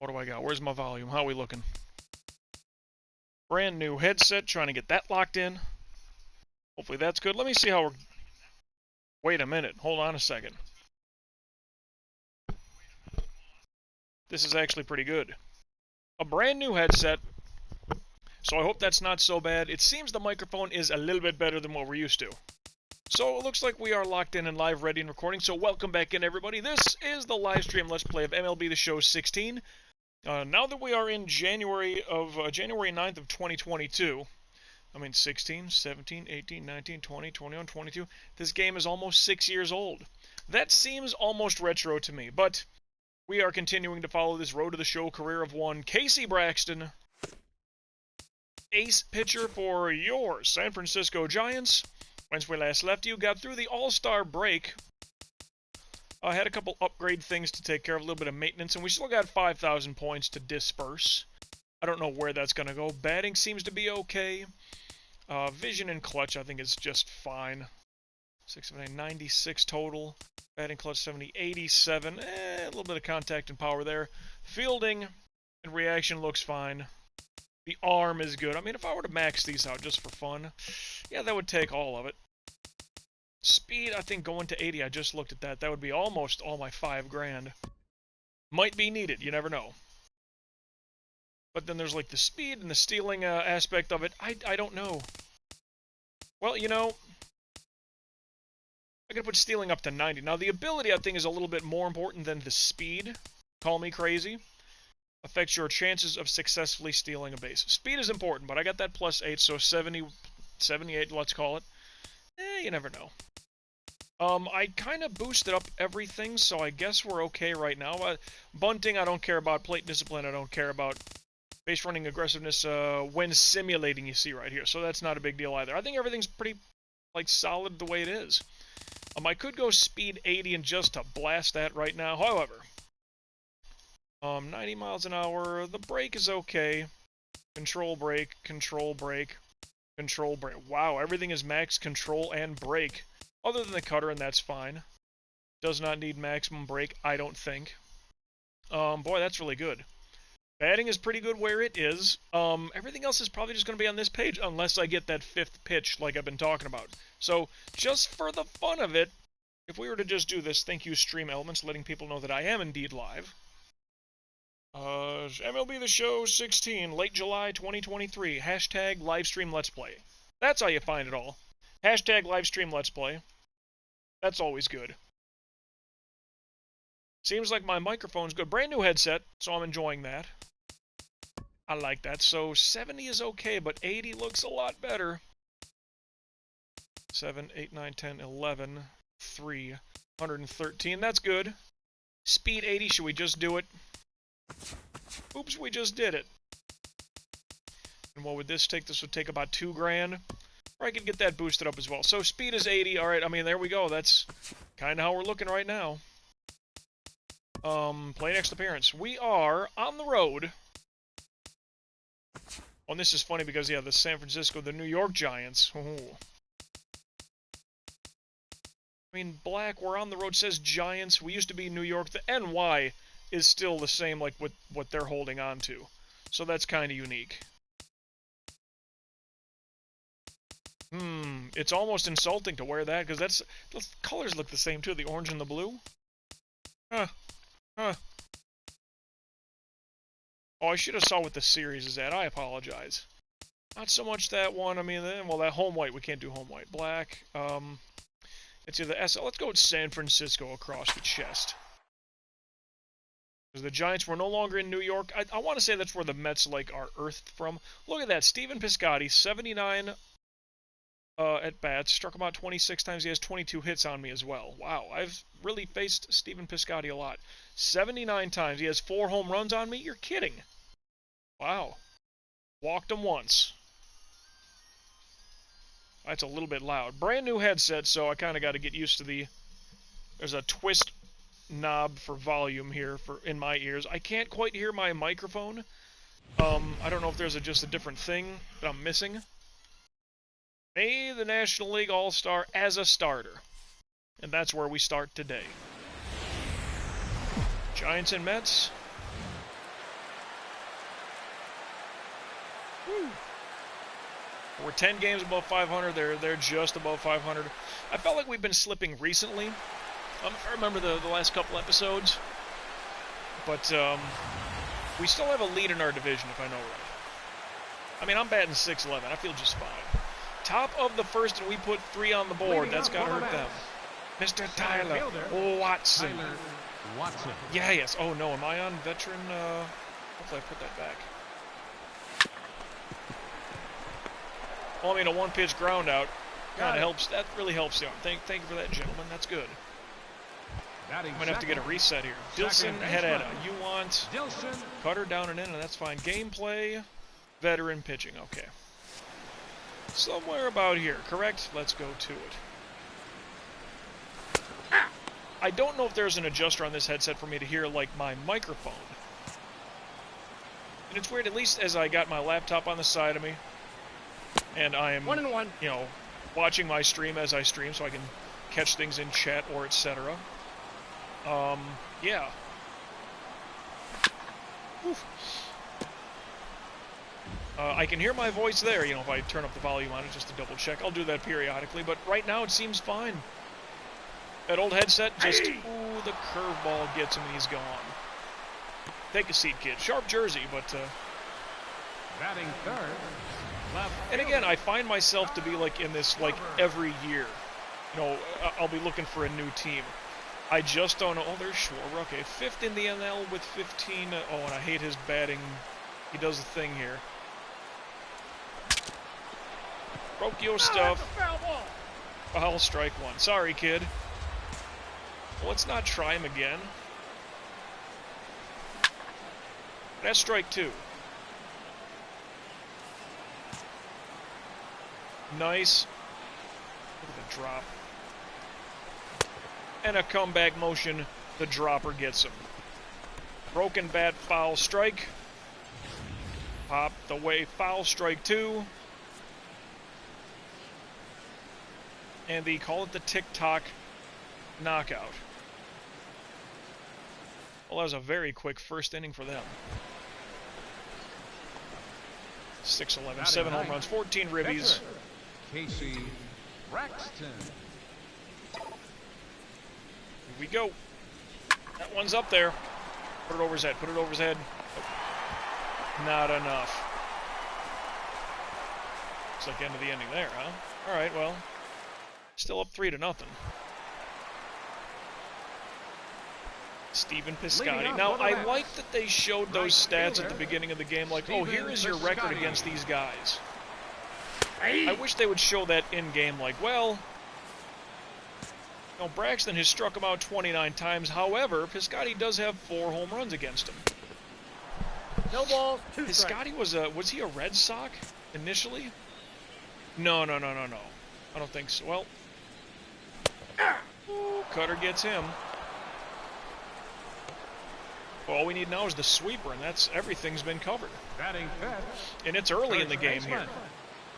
What do I got? Where's my volume? How are we looking? Brand new headset, trying to get that locked in. Hopefully that's good. Let me see how we're... Wait a minute. Hold on a second. This is actually pretty good. A brand new headset, so I hope that's not so bad. It seems the microphone is a little bit better than what we're used to. So it looks like we are locked in and live, ready, and recording. So welcome back in, everybody. This is the live stream Let's Play of MLB The Show 16. Now that we are in January 9th of 2022, I mean 16, 17, 18, 19, 20, 21, 22, this game is almost 6 years old. That seems almost retro to me, but we are continuing to follow this road to the show career of one Casey Braxton, ace pitcher for your San Francisco Giants. Once we last left you, got through the All-Star break. I had a couple upgrade things to take care of, a little bit of maintenance, and we still got 5,000 points to disperse. I don't know where that's going to go. Batting seems to be okay. Vision and clutch, I think, is just fine. 96 total. Batting clutch 70, 87. A little bit of contact and power there. Fielding and reaction looks fine. The arm is good. I mean, if I were to max these out just for fun, yeah, that would take all of it. Speed, I think going to 80, I just looked at that. That would be almost all my 5 grand. Might be needed, you never know. But then there's like the speed and the stealing aspect of it. I don't know. Well, you know, I'm going to put stealing up to 90. Now, the ability, I think, is a little bit more important than the speed. Call me crazy. Affects your chances of successfully stealing a base. Speed is important, but I got that plus 8, so 70, 78, let's call it. You never know. I kind of boosted up everything, so I guess we're okay right now. Bunting, I don't care about. Plate discipline, I don't care about. Base running aggressiveness, when simulating, you see right here. So that's not a big deal either. I think everything's pretty, like, solid the way it is. I could go speed 80 and just to blast that right now. However, 90 miles an hour. The brake is okay. Control brake, control brake, control brake. Wow, everything is max control and brake. Other than the cutter, and that's fine. Does not need maximum brake, I don't think. Boy, that's really good. Batting is pretty good where it is. Everything else is probably just going to be on this page, unless I get that 5th pitch like I've been talking about. So, just for the fun of it, if we were to just do this, thank you Stream Elements, letting people know that I am indeed live. MLB The Show 16, late July 2023, hashtag livestream let's play. That's how you find it all. Hashtag livestream let's play. That's always good. Seems like my microphone's good. Brand new headset, so I'm enjoying that. I like that. So 70 is okay, but 80 looks a lot better. 7, 8, 9, 10, 11, 3, 113. That's good. Speed 80, should we just do it? Oops, we just did it. And what would this take? This would take about 2 grand. Or I could get that boosted up as well. So speed is 80. Alright, I mean, there we go. That's kind of how we're looking right now. Play next appearance. We are on the road. Oh, and this is funny because, yeah, the New York Giants. Ooh. I mean, black, we're on the road, says Giants. We used to be New York. The NY is still the same, like, with what they're holding on to. So that's kind of unique. It's almost insulting to wear that, because those colors look the same, too, the orange and the blue. Huh. Oh, I should have saw what the series is at. I apologize. Not so much that one. I mean, well, that home white. We can't do home white. Black. It's either SL. Let's go with San Francisco across the chest. Because the Giants were no longer in New York. I want to say that's where the Mets, like, are earthed from. Look at that. Stephen Piscotty, 79 at bats. Struck him out 26 times. He has 22 hits on me as well. Wow. I've really faced Stephen Piscotty a lot. 79 times. He has 4 home runs on me? You're kidding. Wow. Walked him once. That's a little bit loud. Brand new headset, so I kind of got to get used to the... There's a twist knob for volume here in my ears. I can't quite hear my microphone. I don't know if there's just a different thing that I'm missing. May the National League All-Star as a starter. And that's where we start today. Giants and Mets. We're 10 games above 500. They're just above 500. I felt like we've been slipping recently. If I remember the last couple episodes. But we still have a lead in our division, if I know right. I mean, I'm batting .611. I feel just fine. Top of the first, and we put 3 on the board. That's got to hurt them. Mr. Tyler Watson. Yeah, yes. Oh, no. Am I on veteran? Hopefully I put that back. Well, I mean, a one-pitch ground out kind of helps. That really helps the arm. Thank you for that, gentlemen. That's good. I'm going to have to get a reset here. Dilson, Herrera. You want cutter down and in, and that's fine. Gameplay, veteran pitching. Okay. Somewhere about here, correct? Let's go to it. I don't know if there's an adjuster on this headset for me to hear, like, my microphone. And it's weird, at least as I got my laptop on the side of me, and I am, you know, watching my stream as I stream, so I can catch things in chat or etc. Yeah. Oof. I can hear my voice there, you know, if I turn up the volume on it just to double check. I'll do that periodically, but right now it seems fine. That old headset just, ooh, the curveball gets him and he's gone. Take a seat, kid. Sharp jersey, but, batting third. And again, I find myself to be, like, in this, like, every year. You know, I'll be looking for a new team. I just don't know. Oh, there's Schwarber. Okay, 5th in the NL with 15. Oh, and I hate his batting. He does the thing here. Broke your stuff. Foul, strike 1. Sorry, kid. Well, let's not try him again. That's strike 2. Nice. Look at the drop. And a comeback motion. The dropper gets him. Broken bat, foul, strike. Pop the way, foul, strike 2. And the, call it the tick-tock knockout. Well, that was a very quick first inning for them. 6-11, 7 home runs, 14 ribbies. Casey Braxton. Here we go. That one's up there. Put it over his head. Put it over his head. Not enough. Looks like the end of the inning there, huh? All right, well, still up 3-0. Steven Piscotty. Now, I like that they showed those stats at the beginning of the game, like, oh, here is your record against these guys. I wish they would show that in-game, like, well, you know, Braxton has struck him out 29 times. However, Piscotty does have 4 home runs against him. No balls, 2 strikes. Piscotty was he a Red Sox initially? No. I don't think so. Well, ooh, cutter gets him. Well, all we need now is the sweeper, and that's everything's been covered. Batting fifth. And it's early in the game here.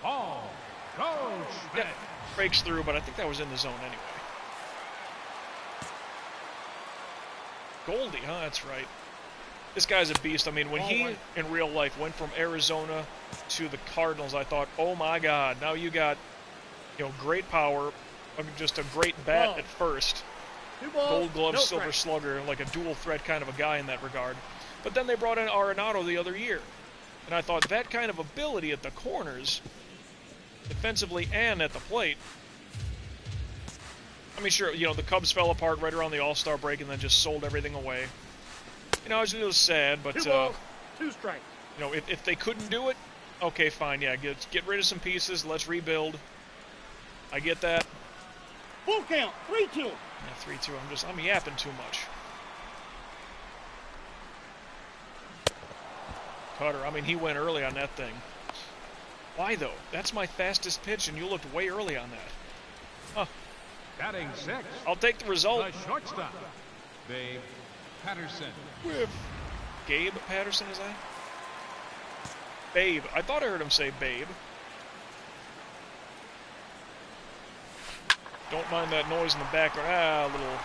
Paul Goldschmidt. Yeah, breaks through, but I think that was in the zone anyway. Goldie, huh? That's right. This guy's a beast. I mean, when he, in real life, went from Arizona to the Cardinals, I thought, oh my God, now you got, you know, great power, just a great bat at first. Gold Glove, Silver Slugger, like a dual threat kind of a guy in that regard. But then they brought in Arenado the other year. And I thought that kind of ability at the corners, defensively and at the plate. I mean, sure, you know, the Cubs fell apart right around the All-Star break and then just sold everything away. You know, it was sad, but, 2 balls, 2 strikes. You know, if they couldn't do it, okay, fine, yeah, get rid of some pieces, let's rebuild. I get that. Full count, 3-2. Yeah, 3-2, I'm yapping too much. Cutter, I mean, he went early on that thing. Why, though? That's my fastest pitch, and you looked way early on that. Huh. Batting 6th. I'll take the result. The shortstop, Babe Patterson. With Gabe Patterson, is that? Babe. I thought I heard him say Babe. Don't mind that noise in the background. A little.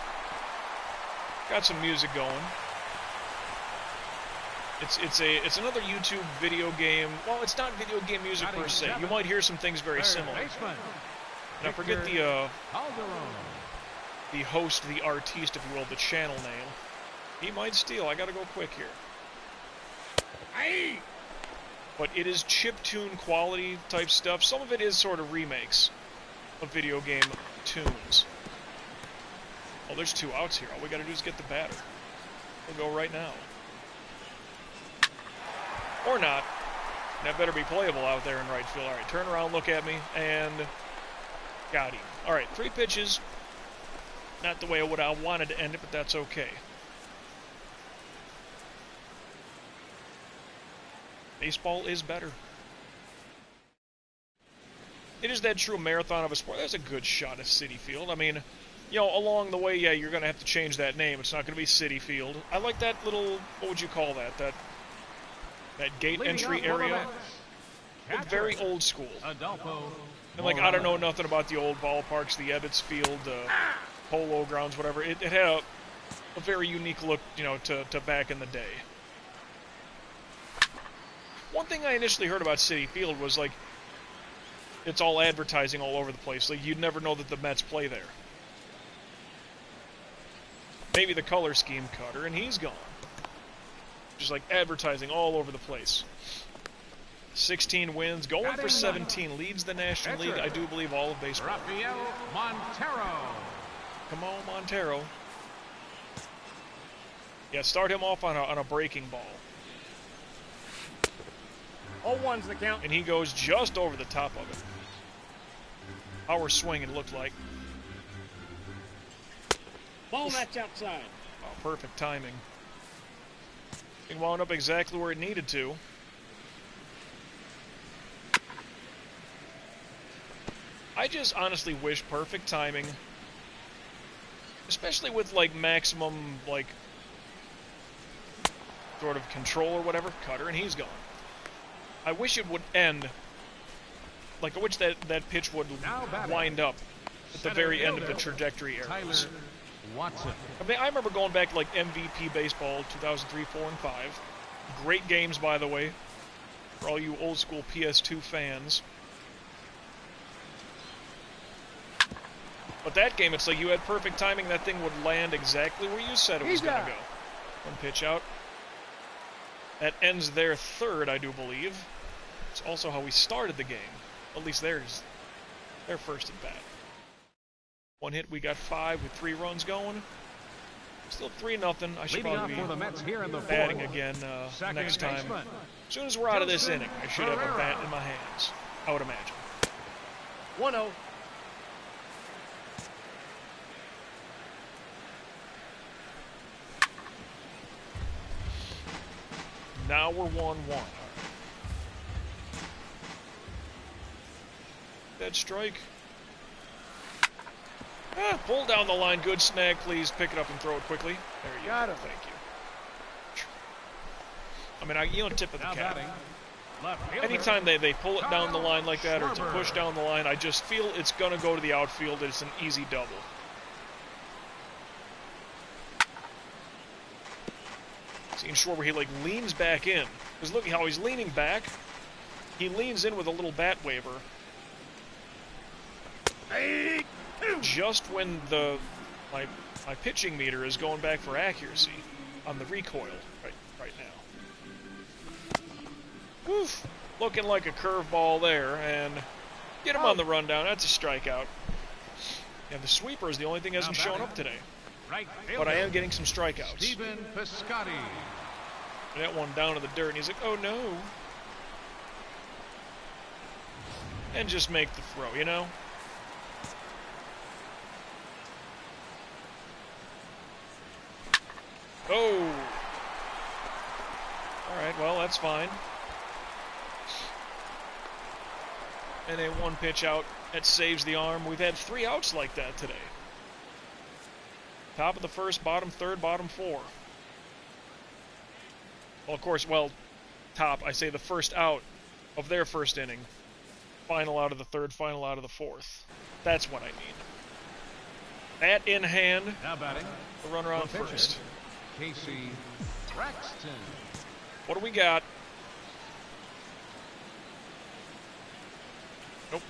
Got some music going. It's another YouTube video game. Well, it's not video game music per se. You might hear some things very similar. And I forget the host, the artiste, if you will, the channel name. He might steal. I gotta go quick here. But it is chiptune quality type stuff. Some of it is sort of remakes of video game tunes. Oh, there's 2 outs here. All we gotta do is get the batter. We'll go right now. Or not. That better be playable out there in right field. All right, turn around, look at me, and got him. All right, 3 pitches. Not the way I wanted to end it, but that's okay. Baseball is better. It is that true marathon of a sport. That's a good shot at Citi Field. I mean, you know, along the way, yeah, you're going to have to change that name. It's not going to be Citi Field. I like that little, what would you call that? That gate entry area. Looked very old school. And, like, I don't know nothing about the old ballparks, the Ebbets Field, Polo Grounds, whatever. It had a very unique look, you know, to back in the day. One thing I initially heard about Citi Field was, like, it's all advertising all over the place. Like, you'd never know that the Mets play there. Maybe the color scheme cutter, and he's gone. Just, like, advertising all over the place. 16 wins, going for 17, leads the National League, I do believe, all of baseball. Rafael Montero. Come on, Montero. Yeah, start him off on a breaking ball. 0-1's the count. And he goes just over the top of it. Power swing, it looked like. Ball match outside. Oh, perfect timing. It wound up exactly where it needed to. I just honestly wish perfect timing, especially with, like, maximum, like, sort of control or whatever, cutter, and he's gone. I wish it would end, like, I wish that pitch would wind up at the very end of the trajectory arrows. I mean, I remember going back to, like, MVP baseball, 2003, 4, and 5. Great games, by the way, for all you old school PS2 fans. But that game, it's like you had perfect timing. That thing would land exactly where you said it was going to go. 1 pitch out. That ends their 3rd, I do believe. It's also how we started the game. At least theirs. Their first at bat. 1 hit, we got 5 with 3 runs going. Still 3-0. I should probably be batting again next time. As soon as we're out of this inning, I should have a bat in my hands. I would imagine. 1-0. Now we're 1-1. Dead strike. Pull down the line. Good snag, please. Pick it up and throw it quickly. There you go. Thank you. I mean, you don't tip of the cap. Anytime they pull it down the line like that, or it's a push down the line, I just feel it's going to go to the outfield. It's an easy double. Seeing short where he, like, leans back in. Because look how he's leaning back. He leans in with a little bat waver. Just when my pitching meter is going back for accuracy on the recoil right now. Woof! Looking like a curveball there, and get him on the rundown. That's a strikeout. Yeah, the sweeper is the only thing that hasn't shown up today. But I am getting some strikeouts. Stephen Piscotty. That one down to the dirt, and he's like, oh no. And just make the throw, you know? Oh! Alright, well, that's fine. And a 1 pitch out that saves the arm. We've had 3 outs like that today. Top of the 1st, bottom 3rd, bottom 4. Well, of course, top, I say the 1st out of their 1st inning. Final out of the 3rd, final out of the 4th. That's what I mean. Bat in hand. Now batting. The runner on first. Casey Braxton. What do we got? Nope.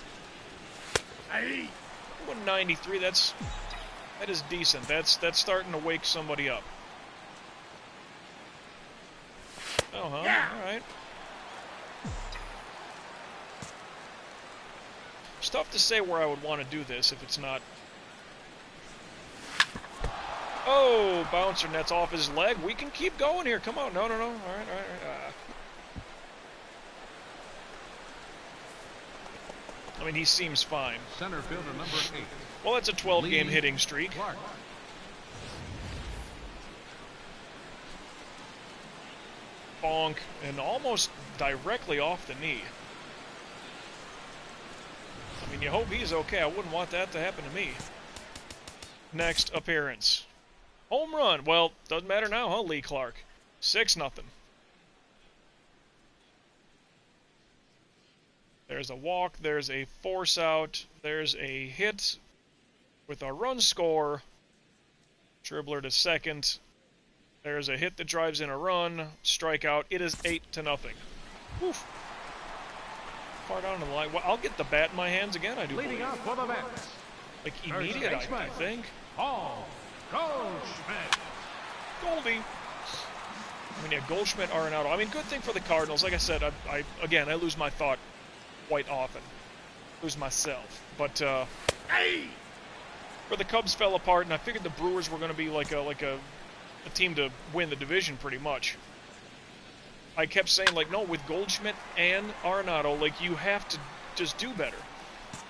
Hey. 193. That is decent. That's starting to wake somebody up. Oh, huh? Yeah. All right. It's tough to say where I would want to do this if it's not. Oh, bouncer nets off his leg. We can keep going here. Come on. No. All right, all right. I mean, he seems fine. Center fielder number 8. Well, that's a 12-game hitting streak. Clark. Bonk, and almost directly off the knee. I mean, you hope he's okay. I wouldn't want that to happen to me. Next appearance. Home run. Well, doesn't matter now, huh, Lee Clark? 6-0. There's a walk. There's a force out. There's a hit with a run score. Dribbler to second. There's a hit that drives in a run. Strikeout. It is 8-0. Oof. Far down the line. Well, I'll get the bat in my hands again, I do Leading believe. off for the Mets. Like, immediate, I think. Paul Goldschmidt. Goldie. I mean, yeah, Goldschmidt, Arenado. I mean, good thing for the Cardinals. Like I said, I lose my thought quite often. Lose myself. But, where the Cubs fell apart, and I figured the Brewers were going to be like a team to win the division pretty much. I kept saying, like, no, with Goldschmidt and Arenado, like, you have to just do better.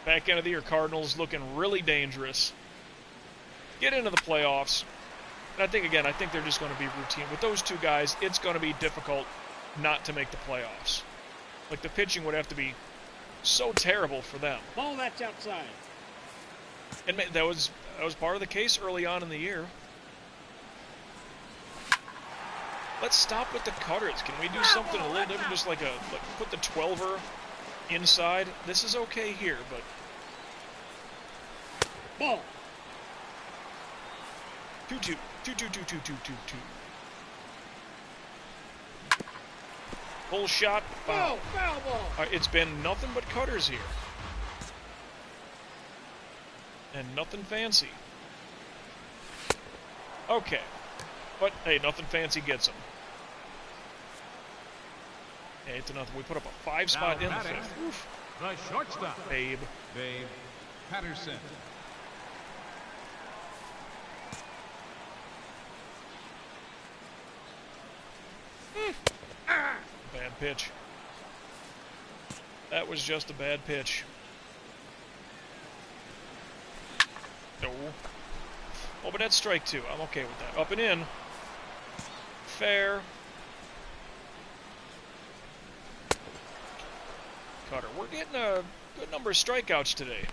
Back end of the year, Cardinals looking really dangerous. Get into the playoffs. And I think they're just going to be routine. With those two guys, it's going to be difficult not to make the playoffs. Like, the pitching would have to be so terrible for them. Ball that's outside. And that was part of the case early on in the year. Let's stop with the cutters. Can we do something a little different? Just like put the 12er inside. This is okay here, but Ball. 2-2. Full shot. Foul. Foul ball. It's been nothing but cutters here. And nothing fancy. Okay. But, hey, nothing fancy gets them. 8-0. We put up a 5-spot in the 5th. Oof. The shortstop. Babe Patterson. Bad pitch. That was just a bad pitch. No. Oh, but that's strike 2. I'm okay with that. Up and in. Fair. Cutter. We're getting a good number of strikeouts today.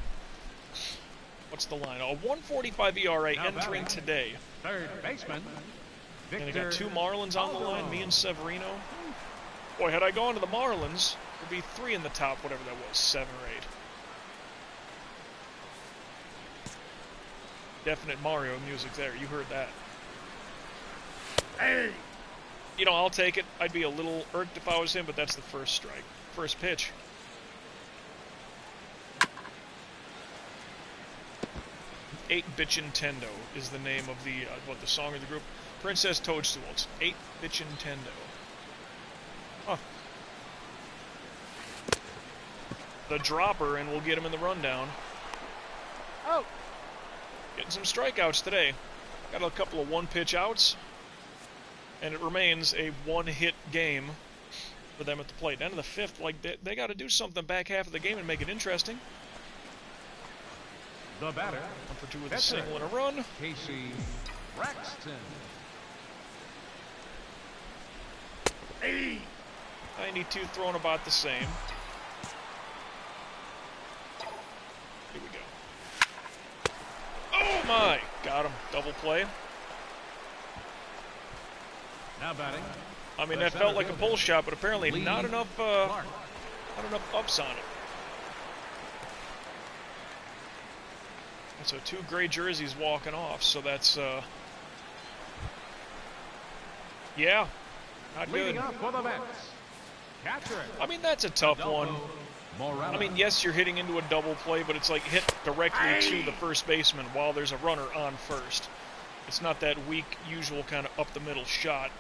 What's the line? A 145 ERA Now entering batting. today. Third baseman. And I Victor got 2 Marlins on the line, Aldo. me and Severino. Boy, had I gone to the Marlins, there'd be 3 in the top, whatever that was, 7 or 8. Definite Mario music there. You heard that. Hey. You know, I'll take it. I'd be a little irked if I was him, but that's the first strike. First pitch. Eight Bitchintendo is the name of the the song of the group. Princess Toadstools. 8 Bitchintendo. Huh. The dropper, and we'll get him in the rundown. Oh. Getting some strikeouts today. Got a couple of 1-pitch outs. And it remains a 1-hit game for them at the plate. End of the 5th, like, they got to do something back half of the game and make it interesting. The batter. 1 for 2 with a Catcher. single and a run. Casey Braxton. 92 thrown about the same. Here we go. Oh my! Got him. Double play. Now batting. I mean, The that center felt like a fielder. pull shot, but apparently Lee not enough Clark. ups on it. And so 2 gray jerseys walking off, so that's, yeah. Not Leading good. up for the Mets. Catcher. I mean, that's a tough one. Morella. I mean, yes, you're hitting into a double play, but it's like hit directly to the first baseman while there's a runner on first. It's not that weak, usual kind of up-the-middle shot.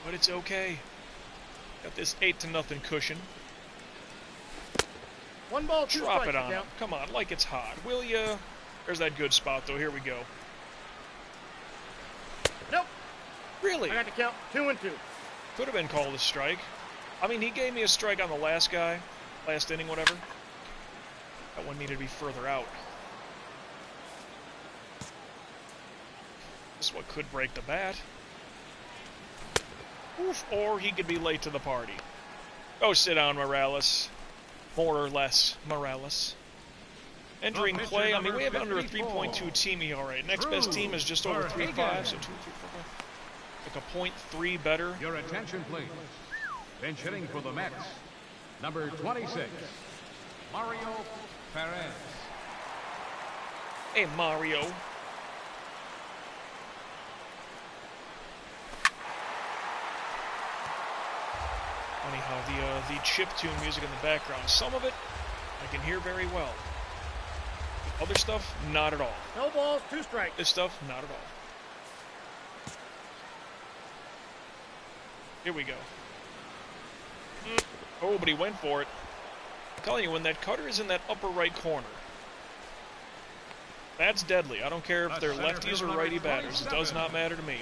But it's okay. Got this 8-0 cushion. 1 ball, 2 Drop strikes. it on him. Come on, like it's hot. Will ya? There's that good spot, though. Here we go. Nope. Really? I got to count 2 and 2. Could have been called a strike. I mean, he gave me a strike on the last guy. Last inning, whatever. That one needed to be further out. This is what could break the bat. Oof, or he could be late to the party. Go sit down, Morales. More or less, Morales. Entering play, I mean, we have under a 3.2 team ERA. Next best team is just over 3.5, so 2, 3, 4, 5. Like a 0.3 better. Your attention, please. Bench hitting for the Mets. Number 26, Mario Perez. Hey, Mario. Funny how the chiptune music in the background, some of it I can hear very well. Other stuff, not at all. No balls, 2 strikes. This stuff, not at all. Here we go. Oh, but he went for it. I'm telling you, when that cutter is in that upper right corner, that's deadly. I don't care if they're lefties or righty batters. It does not matter to me.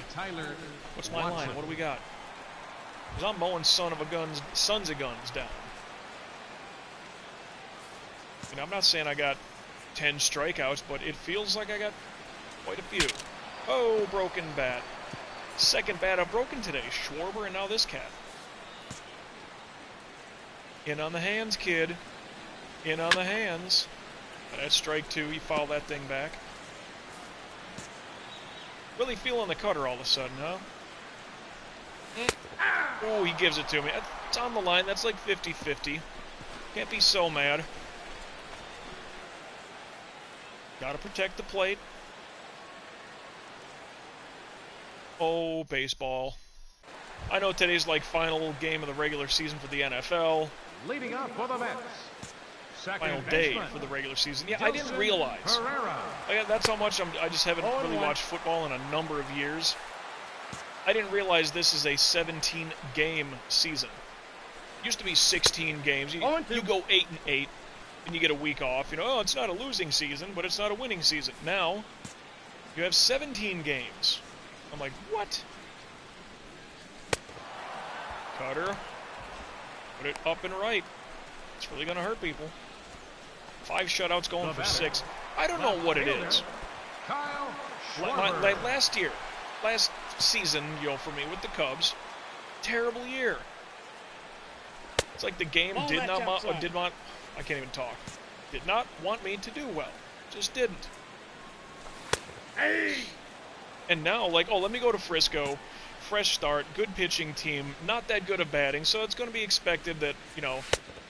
What's my line? What do we got? Because I'm mowing sons of guns down. You know, I'm not saying I got 10 strikeouts, but it feels like I got quite a few. Oh, broken bat. Second bat I've broken today. Schwarber and now this cat. In on the hands, kid. In on the hands. That's strike 2. You foul that thing back. Really feeling the cutter all of a sudden, huh? Oh, he gives it to me. It's on the line. That's like 50-50. Can't be so mad. Gotta protect the plate. Oh, baseball. I know today's like final game of the regular season for the NFL. Leading up for the Mets. Final day for the regular season. Yeah, I didn't realize. That's how much I just haven't really watched football in a number of years. I didn't realize this is a 17-game season. It used to be 16 games. You go 8-8, and you get a week off. You know, oh, it's not a losing season, but it's not a winning season. Now, you have 17 games. I'm like, what? Cutter. Put it up and right. It's really going to hurt people. 5 shutouts going for 6. I don't know what it is. Last season, you know, for me with the Cubs, terrible year. It's like the game did not, I can't even talk. Did not want me to do well. Just didn't. Hey! And now, like, oh, let me go to Frisco. Fresh start, good pitching team, not that good of batting, so it's going to be expected that, you know,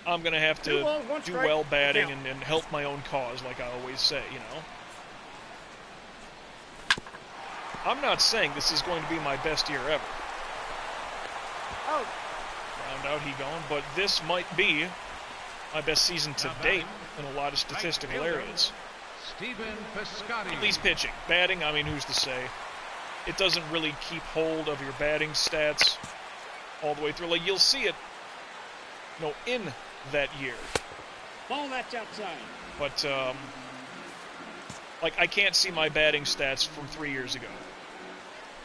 I'm going to have to do well batting and help my own cause, like I always say, you know. I'm not saying this is going to be my best year ever. Oh. Round out, he gone, but this might be my best season to date in a lot of statistical areas. At least pitching. Batting, I mean, who's to say? It doesn't really keep hold of your batting stats all the way through. Like, you'll see it, you know, in that year. Ball, that's outside. But, like, I can't see my batting stats from 3 years ago.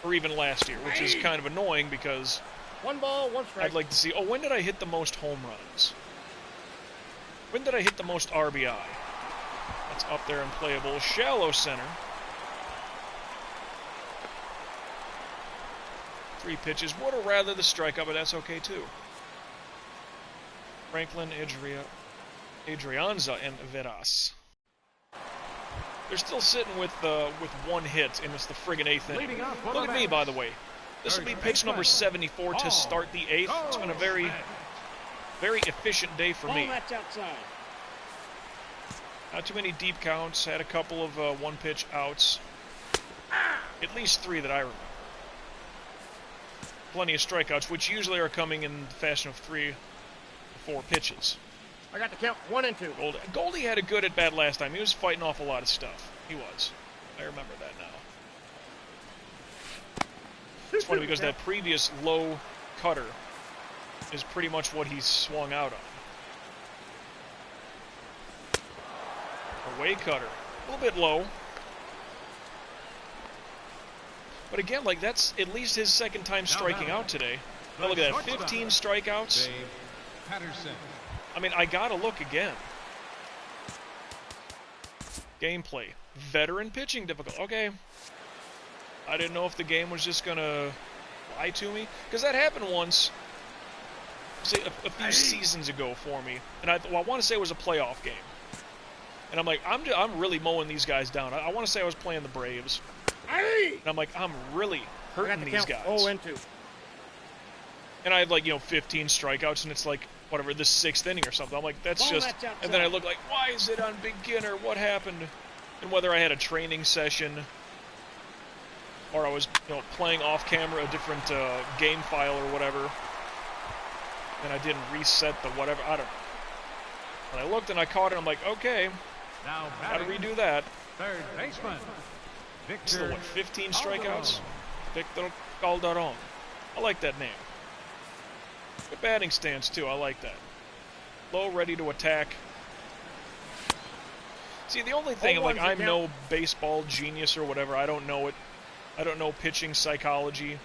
Or even last year, which is kind of annoying because 1 ball, 1 strike. I'd like to see, oh, when did I hit the most home runs? When did I hit the most RBI? That's up there and playable. Shallow center. 3 pitches. Would have rather the strikeout, but that's okay too. Franklin, Adrianza, and Veras. They're still sitting with 1 hit, and it's the friggin' 8th inning. Look at me, by the way. This will be pitch number 74 to start the 8th. It's been a very, very efficient day for me. That's outside. Not too many deep counts. Had a couple of 1-pitch outs. At least 3 that I remember. Plenty of strikeouts, which usually are coming in the fashion of 3 or 4 pitches. I got the count 1 and 2. Goldie had a good at bat last time. He was fighting off a lot of stuff. He was. I remember that now. It's funny because that previous low cutter is pretty much what he swung out on. Away cutter. A little bit low. But again, like, that's at least his second time striking out today. Now look at that, 15 strikeouts. Dave Patterson. I mean, I gotta look again. Gameplay. Veteran pitching difficult. Okay. I didn't know if the game was just gonna lie to me. Because that happened once, say, a few seasons ago for me. And I want to say it was a playoff game. And I'm like, I'm really mowing these guys down. I want to say I was playing the Braves. And I'm like, I'm really hurting these guys. 0 and 2. And I had, like, 15 strikeouts, and it's like, whatever, the 6th inning or something. I'm like, that's just... And then I look like, why is it on beginner? What happened? And whether I had a training session, or I was, playing off camera a different game file or whatever, and I didn't reset the whatever, I don't know. And I looked and I caught it, and I'm like, okay, Now gotta redo that. Third baseman. Still, Victor. what, 15 strikeouts? Victor Calderon. I like that name. Good batting stance, too. I like that. Low, ready to attack. See, the only thing, like, I'm no baseball genius or whatever. I don't know it. I don't know pitching psychology.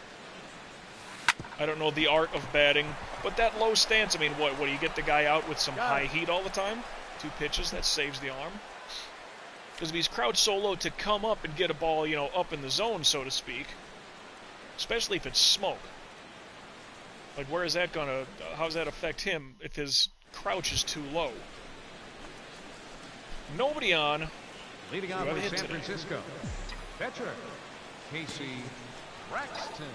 I don't know the art of batting. But that low stance, I mean, what do you get the guy out with some high heat all the time? 2 pitches, that saves the arm. Because if he's crouched so low, to come up and get a ball, up in the zone, so to speak, especially if it's smoke. Like, where is that gonna, how does that affect him if his crouch is too low? Nobody on. Leading on for San Francisco. Catcher, Casey Braxton.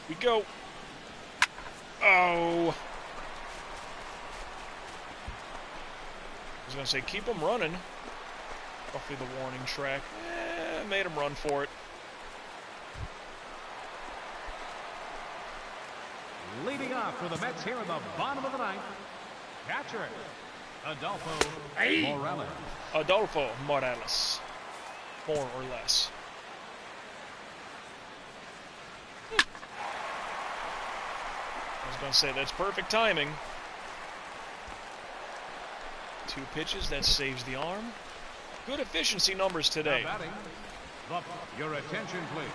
We go. Oh. I was gonna say, keep him running. Roughly the warning track. Made him run for it. Leading off for the Mets here in the bottom of the 9th. Catcher, Adolfo Morales. Adolfo Morales. More or less. I was going to say, that's perfect timing. 2 pitches, that saves the arm. Good efficiency numbers today. Now batting. Your attention, please.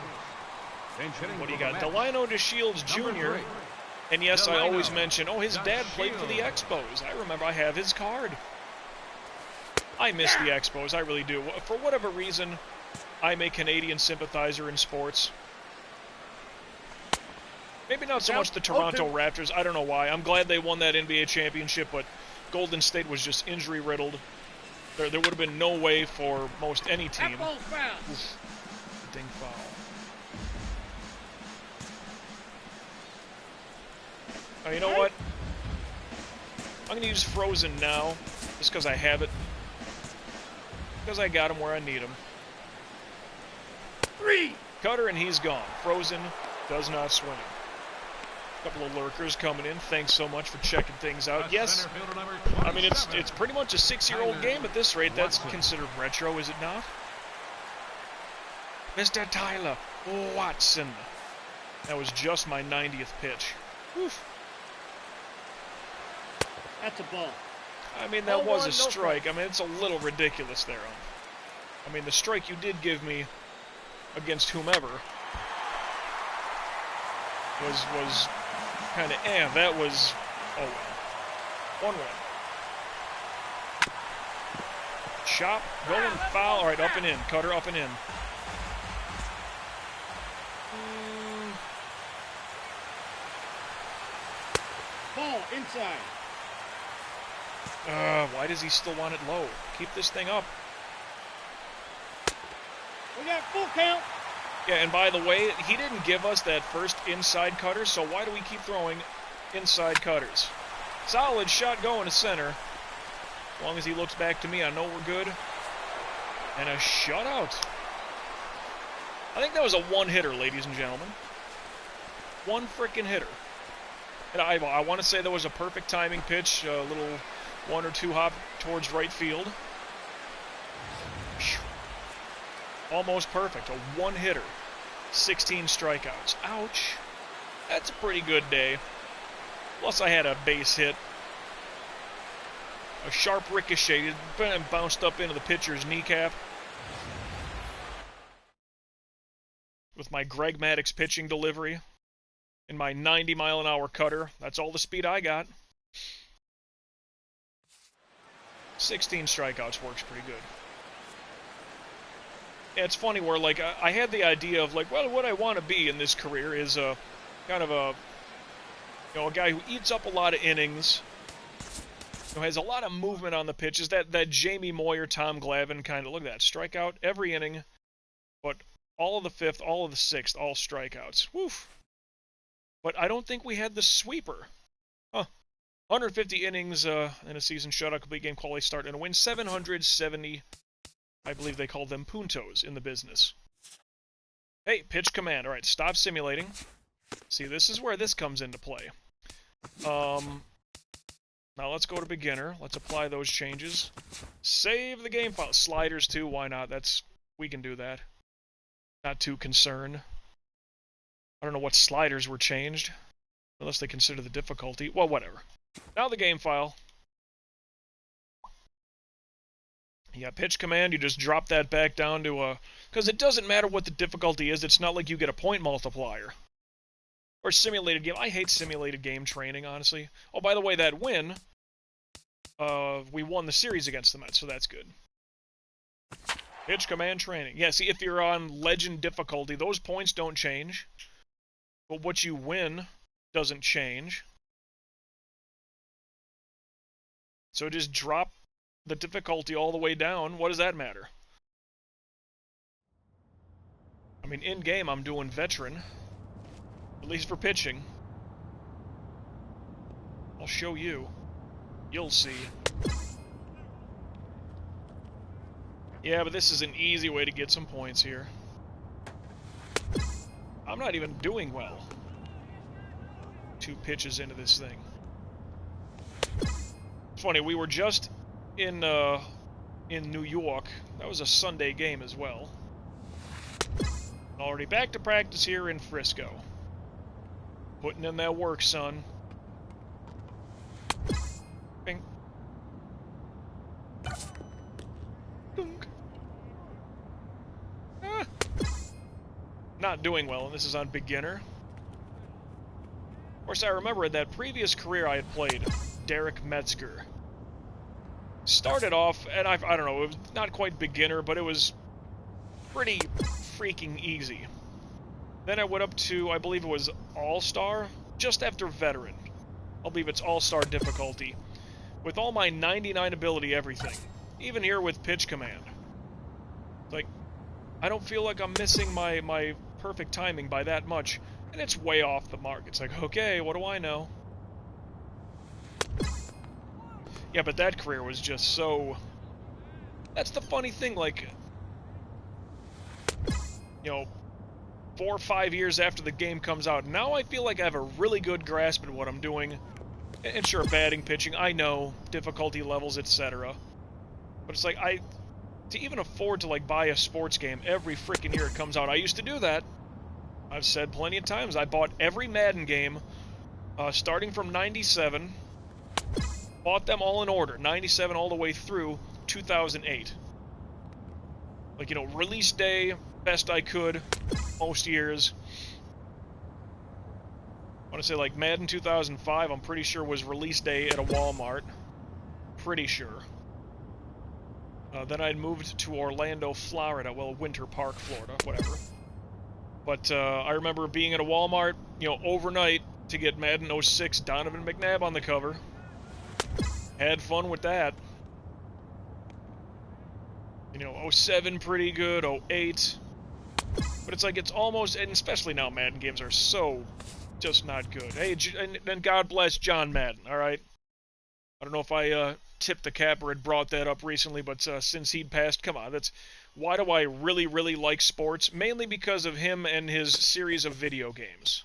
Bench hitting What do you for the got? Mets. Delino DeShields Number Jr. 3. And yes, I always Delino mention, his dad played for the Expos. I remember I have his card. I miss the Expos, I really do. For whatever reason, I'm a Canadian sympathizer in sports. Maybe not so much the Toronto Raptors, I don't know why. I'm glad they won that NBA championship, but Golden State was just injury-riddled. There would have been no way for most any team. Oof. Ding foul. Oh, you know what? I'm going to use Frozen now, just because I have it. Because I got him where I need him. 3. Cutter, and he's gone. Frozen does not swing. A couple of lurkers coming in. Thanks so much for checking things out. Yes, I mean, it's pretty much a 6-year-old game at this rate. That's considered retro, is it not? Mr. Tyler Watson. That was just my 90th pitch. Oof. That's a ball. I mean, that was a strike. I mean, it's a little ridiculous there. I mean, the strike you did give me against whomever was kind of that was, oh well. 1-1. Chop, going foul. All right, up and in. Cutter up and in. Ball inside. Why does he still want it low? Keep this thing up. We got full count. Yeah, and by the way, he didn't give us that first inside cutter, so why do we keep throwing inside cutters? Solid shot going to center. As long as he looks back to me, I know we're good. And a shutout. I think that was a one-hitter, ladies and gentlemen. One freaking hitter. And I want to say that was a perfect timing pitch, a little 1 or 2 hop towards right field. Almost perfect, a one-hitter. 16 strikeouts. Ouch. That's a pretty good day. Plus I had a base hit. A sharp ricochet and bounced up into the pitcher's kneecap. With my Greg Maddux pitching delivery. In my 90-mile-an-hour cutter. That's all the speed I got. 16 strikeouts works pretty good. Yeah, it's funny where, like, I had the idea of, like, well, what I want to be in this career is kind of a guy who eats up a lot of innings, has a lot of movement on the pitches, that Jamie Moyer, Tom Glavine kind of, look at that, strikeout every inning, but all of the 5th, all of the 6th, all strikeouts. Woof. But I don't think we had the sweeper. Huh. 150 innings in a season shutout, complete game quality start, and a win. 770, I believe they call them puntos in the business. Hey, pitch command. All right, stop simulating. See, this is where this comes into play. Now let's go to beginner. Let's apply those changes. Save the game file. Sliders too, why not? We can do that. Not too concerned. I don't know what sliders were changed. Unless they consider the difficulty. Well, whatever. Now the game file. Yeah, pitch command, you just drop that back down to a... Because it doesn't matter what the difficulty is, it's not like you get a point multiplier. Or simulated game. I hate simulated game training, honestly. Oh, by the way, that win, we won the series against the Mets, so that's good. Pitch command training. Yeah, see, if you're on legend difficulty, those points don't change. But what you win doesn't change. So just drop the difficulty all the way down. What does that matter? I mean, in-game, I'm doing veteran. At least for pitching. I'll show you. You'll see. Yeah, but this is an easy way to get some points here. I'm not even doing well. 2 pitches into this thing. It's funny, we were just in New York. That was a Sunday game as well. Already back to practice here in Frisco. Putting in that work, son. Bing. Dunk. Ah. Not doing well, and this is on beginner. Of course, I remember in that previous career I had played, Derek Metzger. Started off, and I don't know, it was not quite beginner, but it was pretty freaking easy. Then I went up to, I believe it was All-Star, just after Veteran. I believe it's All-Star difficulty. With all my 99 ability, everything. Even here with pitch command. Like, I don't feel like I'm missing my perfect timing by that much, and it's way off the mark. It's like, okay, what do I know? Yeah, but that career was just so... That's the funny thing, like... 4 or 5 years after the game comes out, now I feel like I have a really good grasp at what I'm doing. And sure, batting, pitching, I know, difficulty levels, etc. But it's like, to even afford to, like, buy a sports game every freaking year it comes out, I used to do that. I've said plenty of times, I bought every Madden game, starting from 97, bought them all in order, 97 all the way through 2008. Like, release day, best I could, most years. I want to say, like, Madden 2005, I'm pretty sure was release day at a Walmart. Pretty sure. Then I'd moved to Orlando, Florida. Well, Winter Park, Florida, whatever. But I remember being at a Walmart, overnight to get Madden 06 Donovan McNabb on the cover. Had fun with that. 07 pretty good, 08. But it's like, it's almost, and especially now Madden games are so just not good. Hey, and God bless John Madden, alright? I don't know if I tipped the cap or had brought that up recently, but since he'd passed, come on, Why do I really, really like sports? Mainly because of him and his series of video games.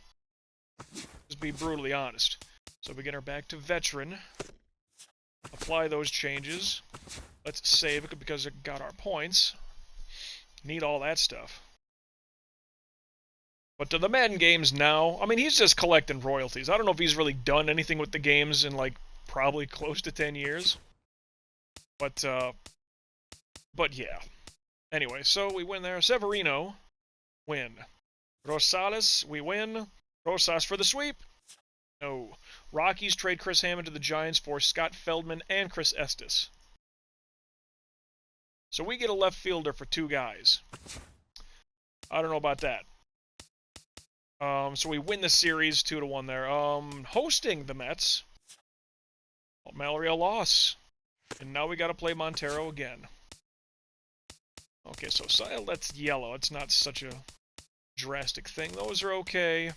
Just be brutally honest. So beginner back to veteran. Apply those changes. Let's save it because it got our points. Need all that stuff. But to the Madden games now, I mean, he's just collecting royalties. I don't know if he's really done anything with the games in, like, probably close to 10 years. But yeah. Anyway, so we win there. Severino, win. Rosales, we win. Rosas for the sweep. No. Rockies trade Chris Hammond to the Giants for Scott Feldman and Chris Estes. So we get a left fielder for 2 guys. I don't know about that. So we win the series 2-1 there. Hosting the Mets. Mallory a loss. And now we got to play Montero again. Okay, so that's yellow. It's not such a drastic thing. Those are okay.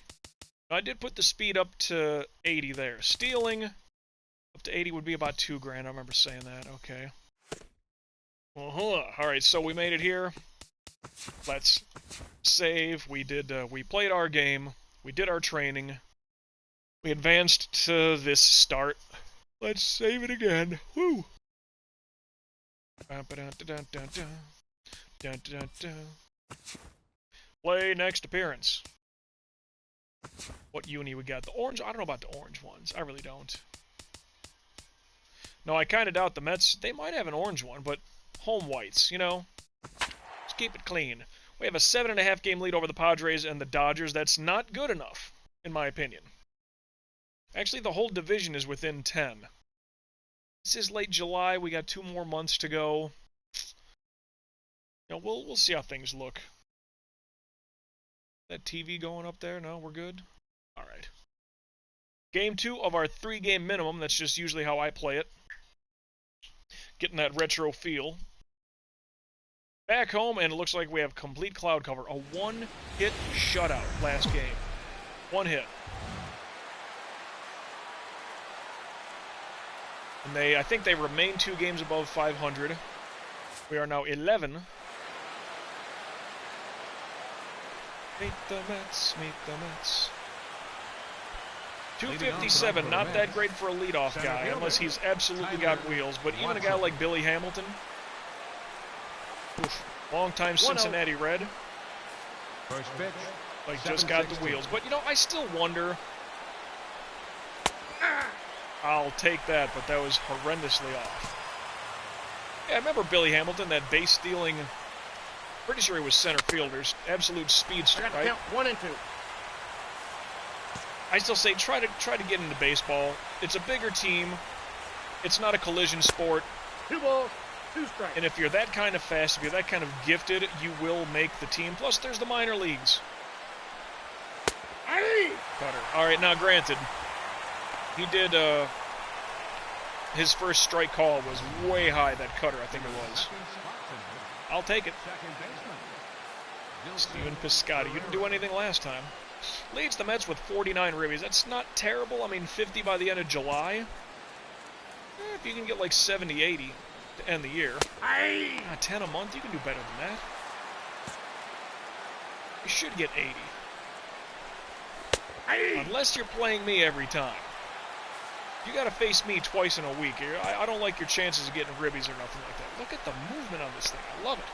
I did put the speed up to 80 there. Stealing up to 80 would be about $2,000. I remember saying that. Okay. Alright, so we made it here. Let's save. We played our game. We did our training. We advanced to this start. Let's save it again. Woo! Play next appearance. What uni we got? The orange? I don't know about the orange ones. I really don't. No, I kind of doubt the Mets. They might have an orange one, but home whites, you know? Let's keep it clean. We have a 7.5 game lead over the Padres and the Dodgers. That's not good enough, in my opinion. Actually, the whole division is within 10. This is late July. We got 2 more months to go. You know, we'll see how things look. That TV going up there? No, we're good? Alright. Game 2 of our 3-game minimum. That's just usually how I play it. Getting that retro feel. Back home, and it looks like we have complete cloud cover. A 1-hit shutout last game. 1 hit. And I think they remain 2 games above 500. We are now 11. Meet the Mets, meet the Mets. 257, not that great for a leadoff guy, unless he's absolutely got wheels. But even a guy like Billy Hamilton, long-time Cincinnati Red, First pitch, like just got the wheels. But, you know, I still wonder. I'll take that, but that was horrendously off. Yeah, I remember Billy Hamilton, that base-stealing. Pretty sure he was center fielder's absolute speedster, right? Count 1 and 2. I still say try to get into baseball. It's a bigger team. It's not a collision sport. 2 balls, 2 strikes. And if you're that kind of fast, if you're that kind of gifted, you will make the team. Plus, there's the minor leagues. Cutter. All right, now granted, he did. His first strike call was way high. That cutter, I think it was. I'll take it. Steven Piscotty. You didn't do anything last time. Leads the Mets with 49 ribbies. That's not terrible. I mean, 50 by the end of July. If you can get like 70, 80 to end the year. 10 a month, you can do better than that. You should get 80. Unless you're playing me every time. You got to face me twice in a week. I don't like your chances of getting ribbies or nothing like that. Look at the movement on this thing. I love it.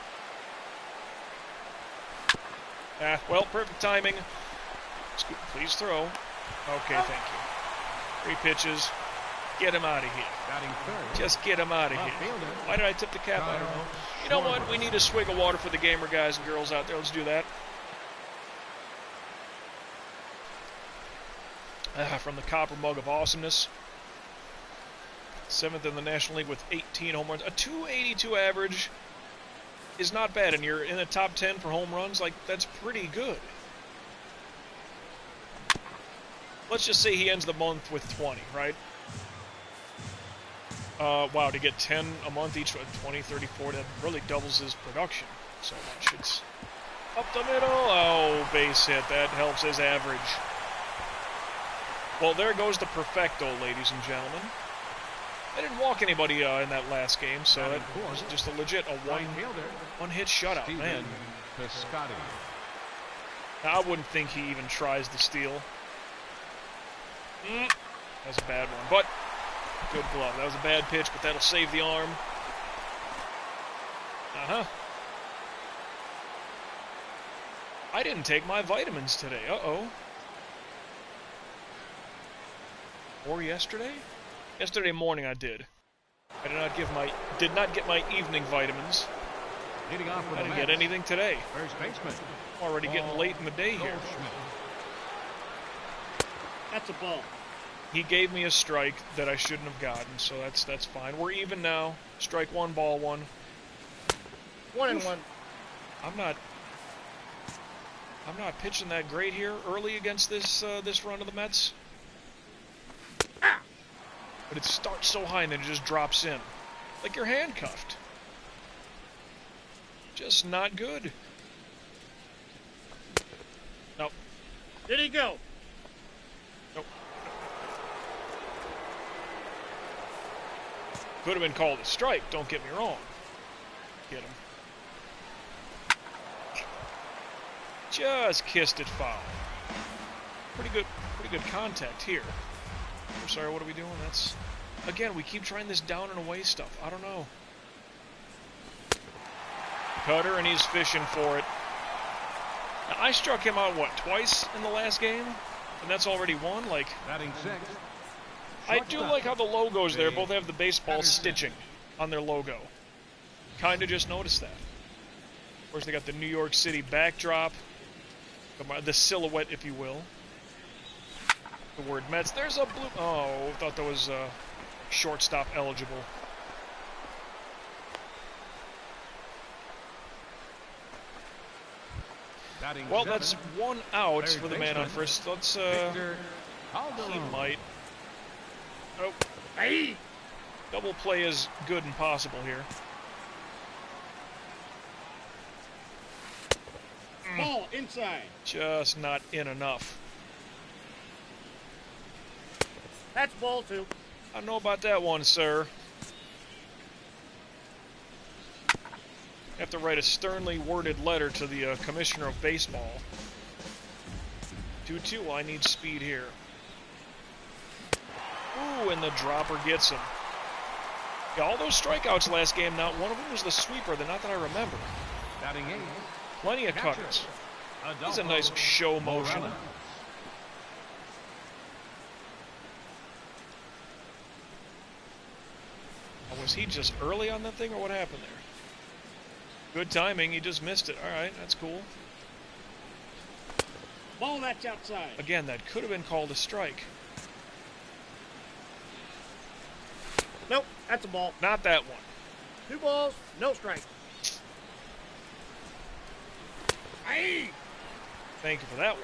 Well, perfect timing. Scoop, please throw. Okay, thank you. 3 pitches. Get him out of here. Just get him out of here. Why did I tip the cap? I don't know. You know what? We need a swig of water for the gamer guys and girls out there. Let's do that. From the Copper Mug of Awesomeness. 7th in the National League with 18 home runs. A 282 average is not bad, and you're in the top 10 for home runs. Like, that's pretty good. Let's just say he ends the month with 20, right? Wow, to get 10 a month each, 20, 30, 40, that really doubles his production so much. It's up the middle. Oh, base hit. That helps his average. Well, there goes the perfecto, ladies and gentlemen. I didn't walk anybody in that last game, so it was just a legit one-hit shutout, man. Piscotti. I wouldn't think he even tries to steal. That's a bad one, but good glove. That was a bad pitch, but that'll save the arm. I didn't take my vitamins today. Uh-oh. Or yesterday? Yesterday morning I did. I did not get my evening vitamins. Leading off for I didn't get anything today. First baseman. Already getting late in the day here. That's a ball. He gave me a strike that I shouldn't have gotten, so that's fine. We're even now. Strike one, ball one. 1-1. I'm not pitching that great here early against this run of the Mets. But it starts so high and then it just drops in. Like you're handcuffed. Just not good. Nope. Did he go? Nope. Could have been called a strike, don't get me wrong. Get him. Just kissed it foul. Pretty good contact here. I'm sorry, what are we doing? That's, again, we keep trying this down and away stuff. I don't know. Cutter, and he's fishing for it. Now, I struck him out, what, twice in the last game? And that's already one? Like, Batting sixth. I do like how the logos there both have the baseball stitching on their logo. Kind of just noticed that. Of course, they got the New York City backdrop. The silhouette, if you will. The word Mets. There's a blue... Oh, I thought that was shortstop eligible. Well, that's one out for the man on first. Let's, he might. Oh. Hey! Double play is good and possible here. Ball inside. Just not in enough. That's ball 2. I don't know about that one, sir. I have to write a sternly worded letter to the commissioner of baseball. 2-2, I need speed here. Ooh, and the dropper gets him. Yeah, all those strikeouts last game, now one of them was the sweeper, not that I remember. Batting eighth. Plenty of cutters. This is a nice show motion. Was he just early on that thing, or what happened there? Good timing, he just missed it. Alright, that's cool. Ball, that's outside. Again, that could have been called a strike. Nope, that's a ball. Not that one. 2 balls, no strike. Aye. Thank you for that one.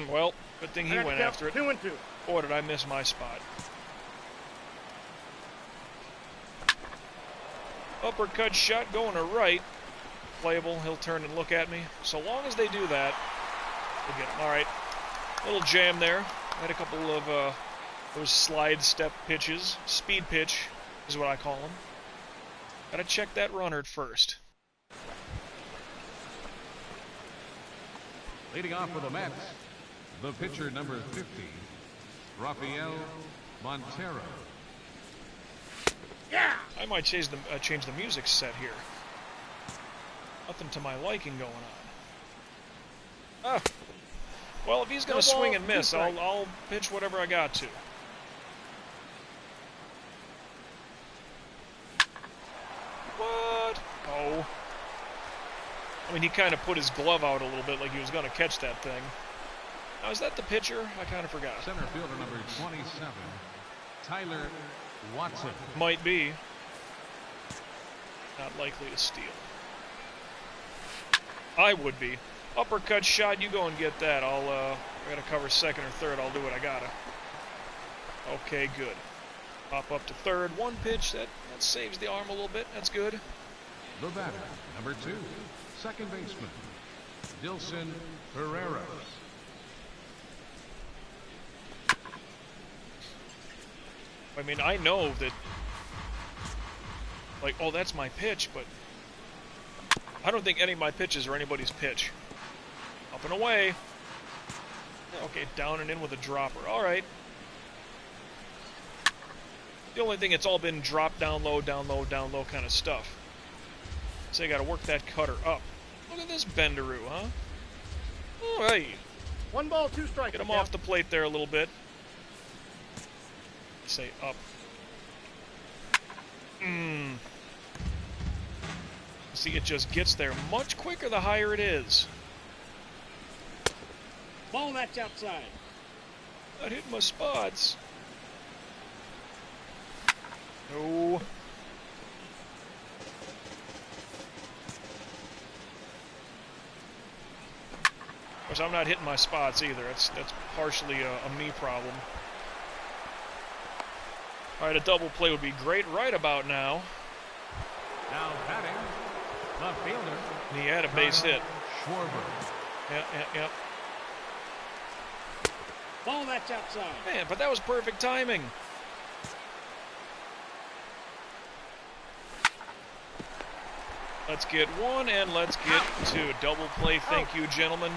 Well, good thing he went after it. 2-2. Boy, did I miss my spot. Uppercut shot going to right. Playable. He'll turn and look at me. So long as they do that, we'll get him. All right. Little jam there. Had a couple of those slide step pitches. Speed pitch is what I call them. Got to check that runner at first. Leading off for the Mets, the pitcher number 50, Rafael Montero. Yeah. I might change the music set here. Nothing to my liking going on. Ah. Well, if he's going to swing and miss, I'll pitch whatever I got to. What? Oh. I mean, he kind of put his glove out a little bit like he was going to catch that thing. Now, is that the pitcher? I kind of forgot. Center fielder number 27, Tyler Watson. Might be. Not likely to steal. I would be. Uppercut shot, you go and get that. I gotta cover second or third. I'll do what I gotta. Okay, good. Pop up to third. One pitch, that saves the arm a little bit. That's good. The batter, number 2, second baseman, Dilson Herrera. I mean, I know that, like, oh, that's my pitch, but I don't think any of my pitches are anybody's pitch. Up and away. Okay, down and in with a dropper. All right. The only thing, it's all been drop, down low, down low, down low kind of stuff. So you got to work that cutter up. Look at this bendaroo, huh? Oh, hey. 1 ball, 2 strikes. Get him off the plate there a little bit. Say up. See, it just gets there much quicker the higher it is. Ball, that's outside. Not hitting my spots. No. Of course, I'm not hitting my spots either. That's partially a me problem. All right, a double play would be great right about now. Now batting, the fielder. And he had a base hit. Schwarber. Yeah. Ball, that's outside. Man, but that was perfect timing. Let's get 1 and let's get 2. Double play, thank you, gentlemen.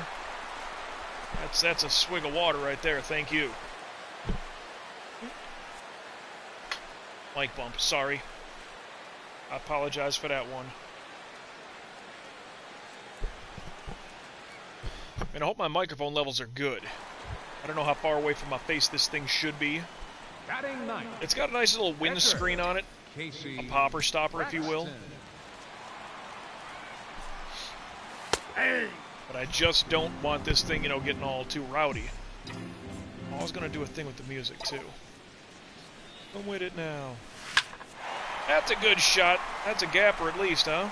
That's a swig of water right there, thank you. Mic bump, sorry. I apologize for that one. And I hope my microphone levels are good. I don't know how far away from my face this thing should be. Batting ninth. It's got a nice little windscreen on it. Casey A popper stopper, if you will. Hey! But I just don't want this thing, getting all too rowdy. I was going to do a thing with the music, too. Come with it now. That's a good shot. That's a gapper at least, huh?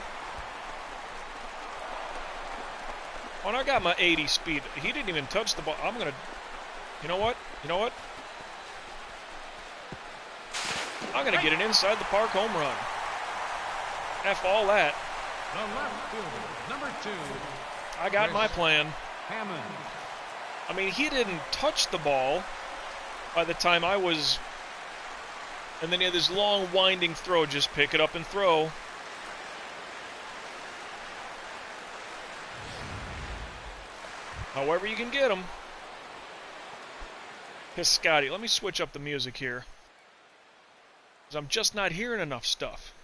Oh, and I got my 80 speed. He didn't even touch the ball. I'm going to... You know what? I'm going to get an inside the park home run. F all that. The left fielder, number 2. I got my plan. Hammond. I mean, he didn't touch the ball by the time I was... And then he had this long, winding throw. Just pick it up and throw. However you can get him. Piscotti. Let me switch up the music here. Because I'm just not hearing enough stuff.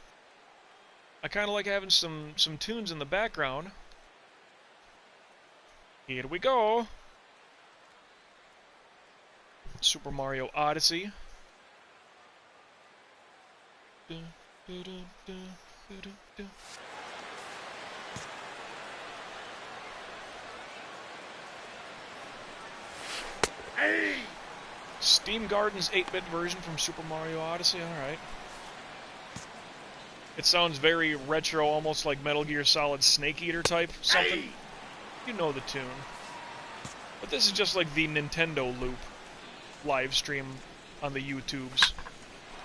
I kind of like having some tunes in the background. Here we go. Super Mario Odyssey. Hey! Steam Garden's 8-bit version from Super Mario Odyssey. Alright. It sounds very retro, almost like Metal Gear Solid Snake Eater type something. Hey! You know the tune. But this is just like the Nintendo Loop live stream on the YouTubes.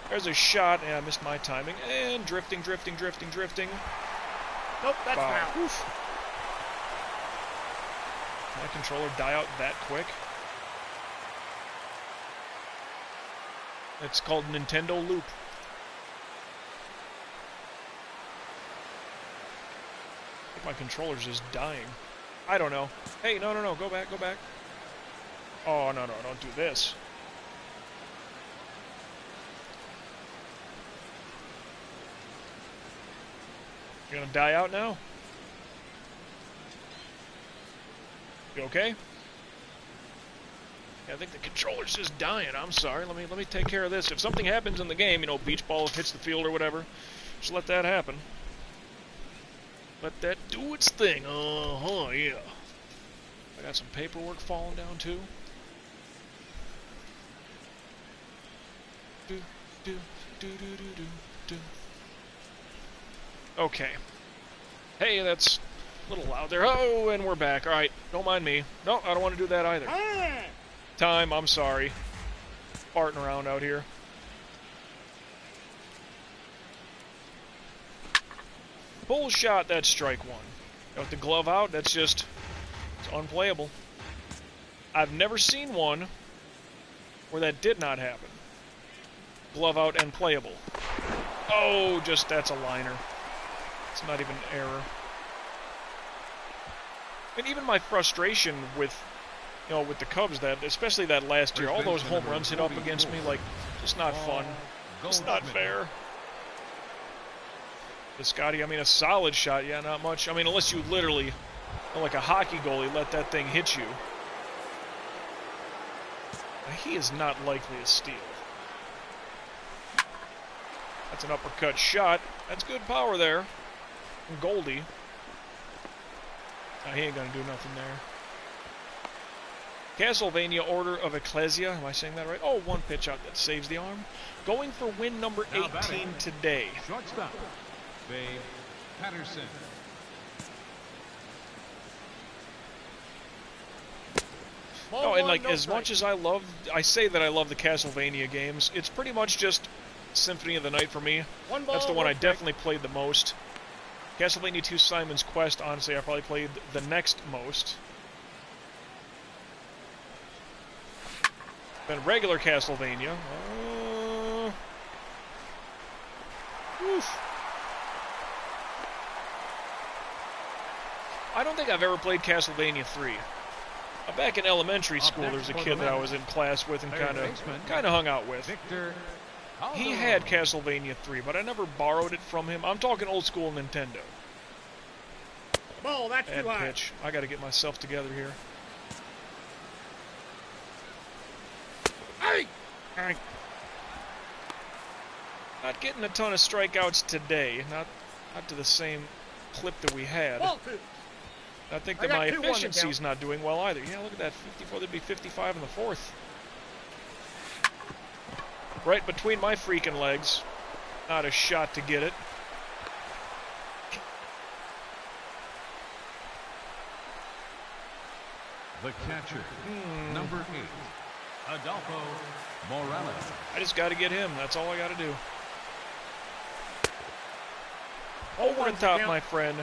There's a shot, and I missed my timing, and drifting. Nope, that's Wow. foul. Oof. Can my controller die out that quick? It's called Nintendo Loop. I think my controller's just dying. I don't know. Hey, no, go back. Oh, no, don't do this. You're gonna die out now? You okay? Yeah, I think the controller's just dying. I'm sorry. Let me take care of this. If something happens in the game, beach ball hits the field or whatever, just let that happen. Let that do its thing. Yeah. I got some paperwork falling down too. Okay. Hey, that's a little loud there. Oh, and we're back. All right, don't mind me. No, I don't want to do that either. Ah! Time, I'm sorry. Farting around out here. Pull shot, that's strike 1. With the glove out, that's just... It's unplayable. I've never seen one where that did not happen. glove out and playable. Oh, just that's a liner. It's not even an error. And even my frustration with, you know, with the Cubs, that especially that last year, all those home runs hit up against me, like, just not fun. Just not fair. The Scotty, I mean, a solid shot, yeah, not much. I mean, unless you literally, you know, like a hockey goalie, let that thing hit you. He is not likely to steal. That's an uppercut shot. That's good power there. From Goldie. He ain't gonna do nothing there. Castlevania Order of Ecclesia. Am I saying that right? Oh, one pitch out that saves the arm. Going for win number 18 today. Shortstop, Babe Patterson. Oh, and like, as much as I say that I love the Castlevania games, it's pretty much just Symphony of the Night for me. That's the one I definitely played the most. Castlevania 2 Simon's Quest, honestly, I probably played the next most. Then regular Castlevania. Oof. I don't think I've ever played Castlevania 3. Back in elementary school, there's a kid that I was in class with and kind of hung out with. He had Castlevania 3, but I never borrowed it from him. I'm talking old school Nintendo. Ball, that's Bad too high. pitch. I got to get myself together here. Hey! Not getting a ton of strikeouts today. Not to the same clip that we had. Ball two. I think that my efficiency's not doing well either. Yeah, look at that. 54. There'd be 55 in the fourth. Right between my freaking legs. Not a shot to get it. The catcher, number 8, Adolfo Morales. I just got to get him. That's all I got to do. Over the top, my friend.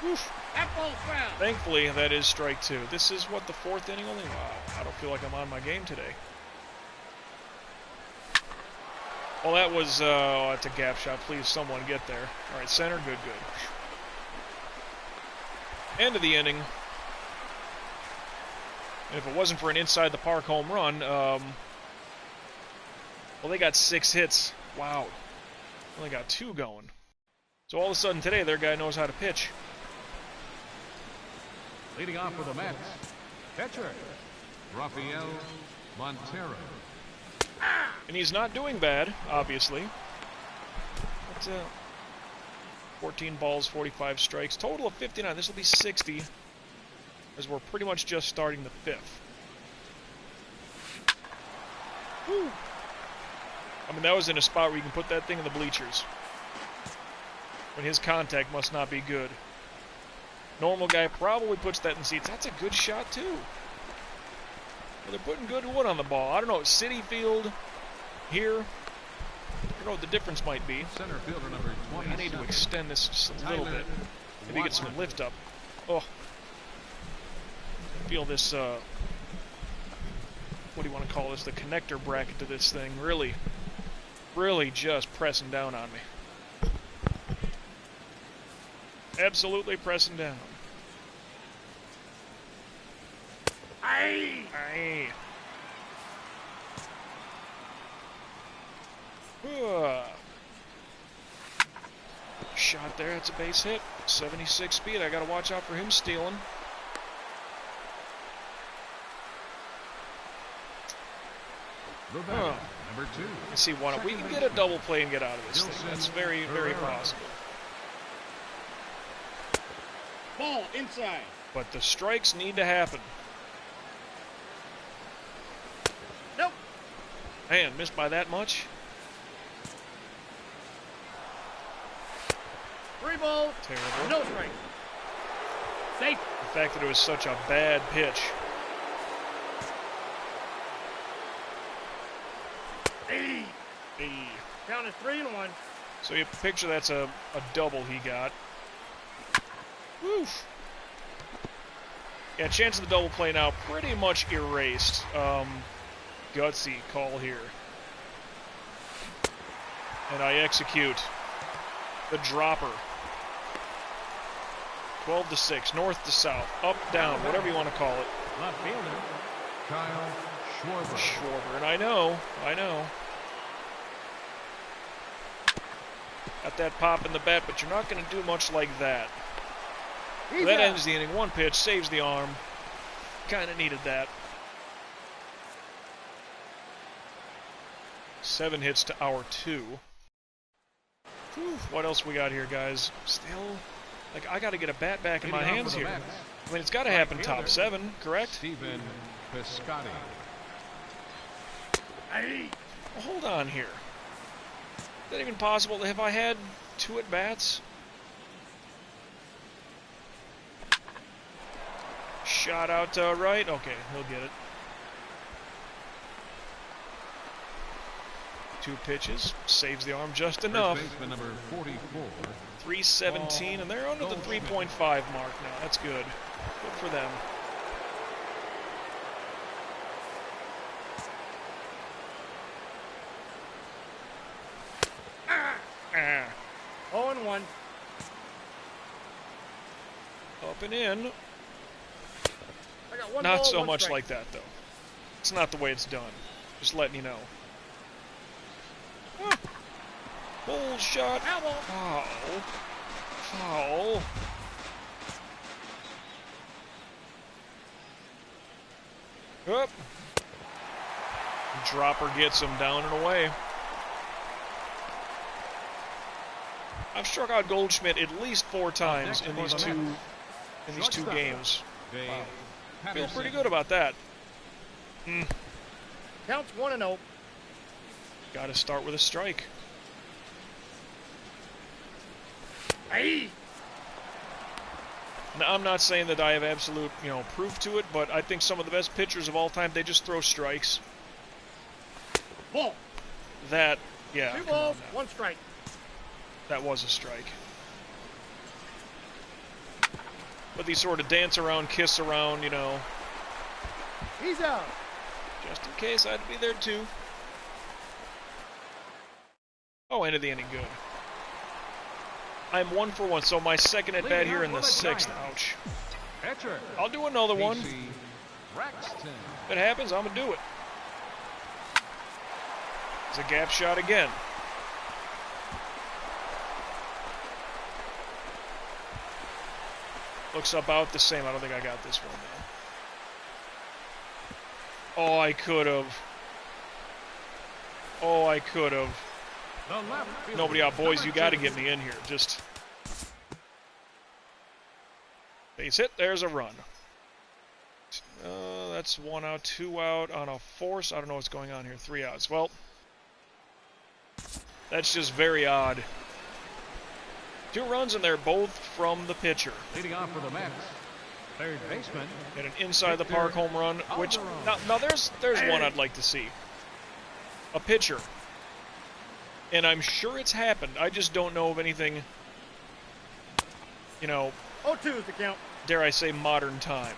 Oof. That ball's foul. Thankfully, that is strike two. This is, what, the fourth inning only? Wow, I don't feel like I'm on my game today. Well, that was, oh, that's a gap shot. Please, someone get there. All right, center, good. End of the inning. And if it wasn't for an inside-the-park home run, well, they got 6 hits. Wow. Only got 2 going. So all of a sudden today, their guy knows how to pitch. Leading off for the Mets, catcher, Rafael Montero. And he's not doing bad, obviously. But, 14 balls, 45 strikes. Total of 59. This will be 60, as we're pretty much just starting the 5th. Woo. I mean, that was in a spot where you can put that thing in the bleachers. When his contact must not be good. Normal guy probably puts that in seats. That's a good shot, too. Well, they're putting good wood on the ball. I don't know, City Field, here, I don't know what the difference might be. Center fielder number 20. I need to extend this just a little bit. Maybe get some lift up. Oh. Feel this, what do you want to call this? The connector bracket to this thing. Really just pressing down on me. Absolutely pressing down. Aye. Shot there, that's a base hit. 76 speed, I gotta watch out for him stealing. Number 2. Let's see, we can get a double play and get out of this thing. That's very possible. Ball inside. But the strikes need to happen. Nope. Man, missed by that much? 3 balls. Terrible. No strike. Safe. The fact that it was such a bad pitch. Hey. Count is 3-1. So you picture that's a double he got. Woof. Yeah, chance of the double play now pretty much erased. Gutsy call here. And I execute the dropper. 12-6, north to south, up, down, whatever you want to call it. Left fielder, Kyle Schwarber. Schwarber, and I know. Got that pop in the bat, but you're not going to do much like that. That ends the inning. One pitch, saves the arm. Kind of needed that. 7 hits to our 2. Whew, what else we got here, guys? Still, like, I got to get a bat back in my hands here. I mean, it's got to happen top 7, correct? Stephen Piscotty. Hey. Well, hold on here. Is that even possible? Have I had 2 at-bats? Shot out to right. Okay, he'll get it. 2 pitches. Saves the arm just enough. First baseman number 44. 317, and they're under the 3.5 mark now. That's good. Good for them. Ah. 0-1. Up and in. I got one Not ball, so one much strike. like that, though. It's not the way it's done. Just letting you know. Ah. Bull shot. Foul. Foul. Foul. Up. Dropper gets him down and away. I've struck out Goldschmidt at least 4 times in these two games. Wow. Feel pretty good about that. Counts 1-0. Got to start with a strike. Hey. Now, I'm not saying that I have absolute, proof to it, but I think some of the best pitchers of all time, they just throw strikes. Ball. That, yeah. 2 come balls, on now. 1 strike. That was a strike. But these sort of dance around, kiss around, He's out. just in case I'd be there too. Oh, end of the inning, good. I'm 1 for 1, so my second at bat here in the 6th. Ouch. Catcher. I'll do another one. Casey Braxton. If it happens, I'm going to do it. It's a gap shot again. Looks about the same. I don't think I got this one, though. Oh, I could have. Oh, I could have. The left fielder, Nobody out, boys. You got to number get me in here. Just base hit. There's a run. That's 1 out, 2 out on a force. I don't know what's going on here. 3 outs. Well, that's just very odd. 2 runs, and they're both from the pitcher. Leading off for the Mets, third baseman. And an inside the park home run, which now there's one I'd like to see. A pitcher. And I'm sure it's happened. I just don't know of anything, 0-2 is the count. dare I say, modern time.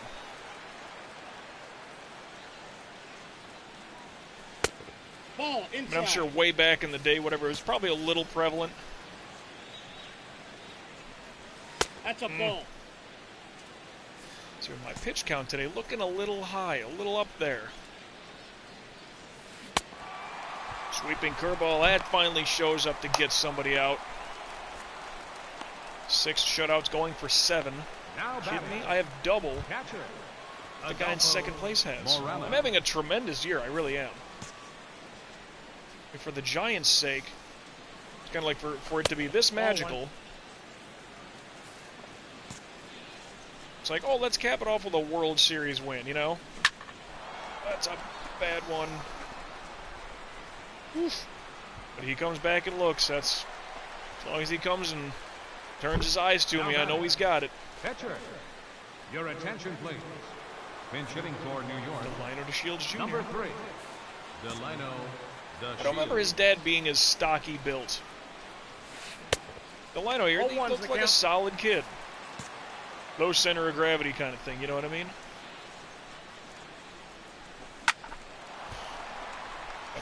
Ball I inside. mean, I'm sure way back in the day, whatever, it was probably a little prevalent. That's a ball. So my pitch count today looking a little high, a little up there. Sweeping curveball, that finally shows up to get somebody out. 6 shutouts going for 7. Now Kidding me? batting, I have double catcher. the guy in second place has. Morella. I'm having a tremendous year, I really am. And for the Giants' sake, it's kind of like for it to be this magical. It's like, oh, let's cap it off with a World Series win, That's a bad one. Oof. But he comes back and looks. That's as long as he comes and turns his eyes to me, I know he's got it. Catcher. Your attention, please. Pinch hitting for New York. Delino DeShields Jr. Number 3. Delino I don't remember his dad being as stocky built. Delino here, he 0-1's looks the like a count. solid kid. Low center of gravity kind of thing, you know what I mean?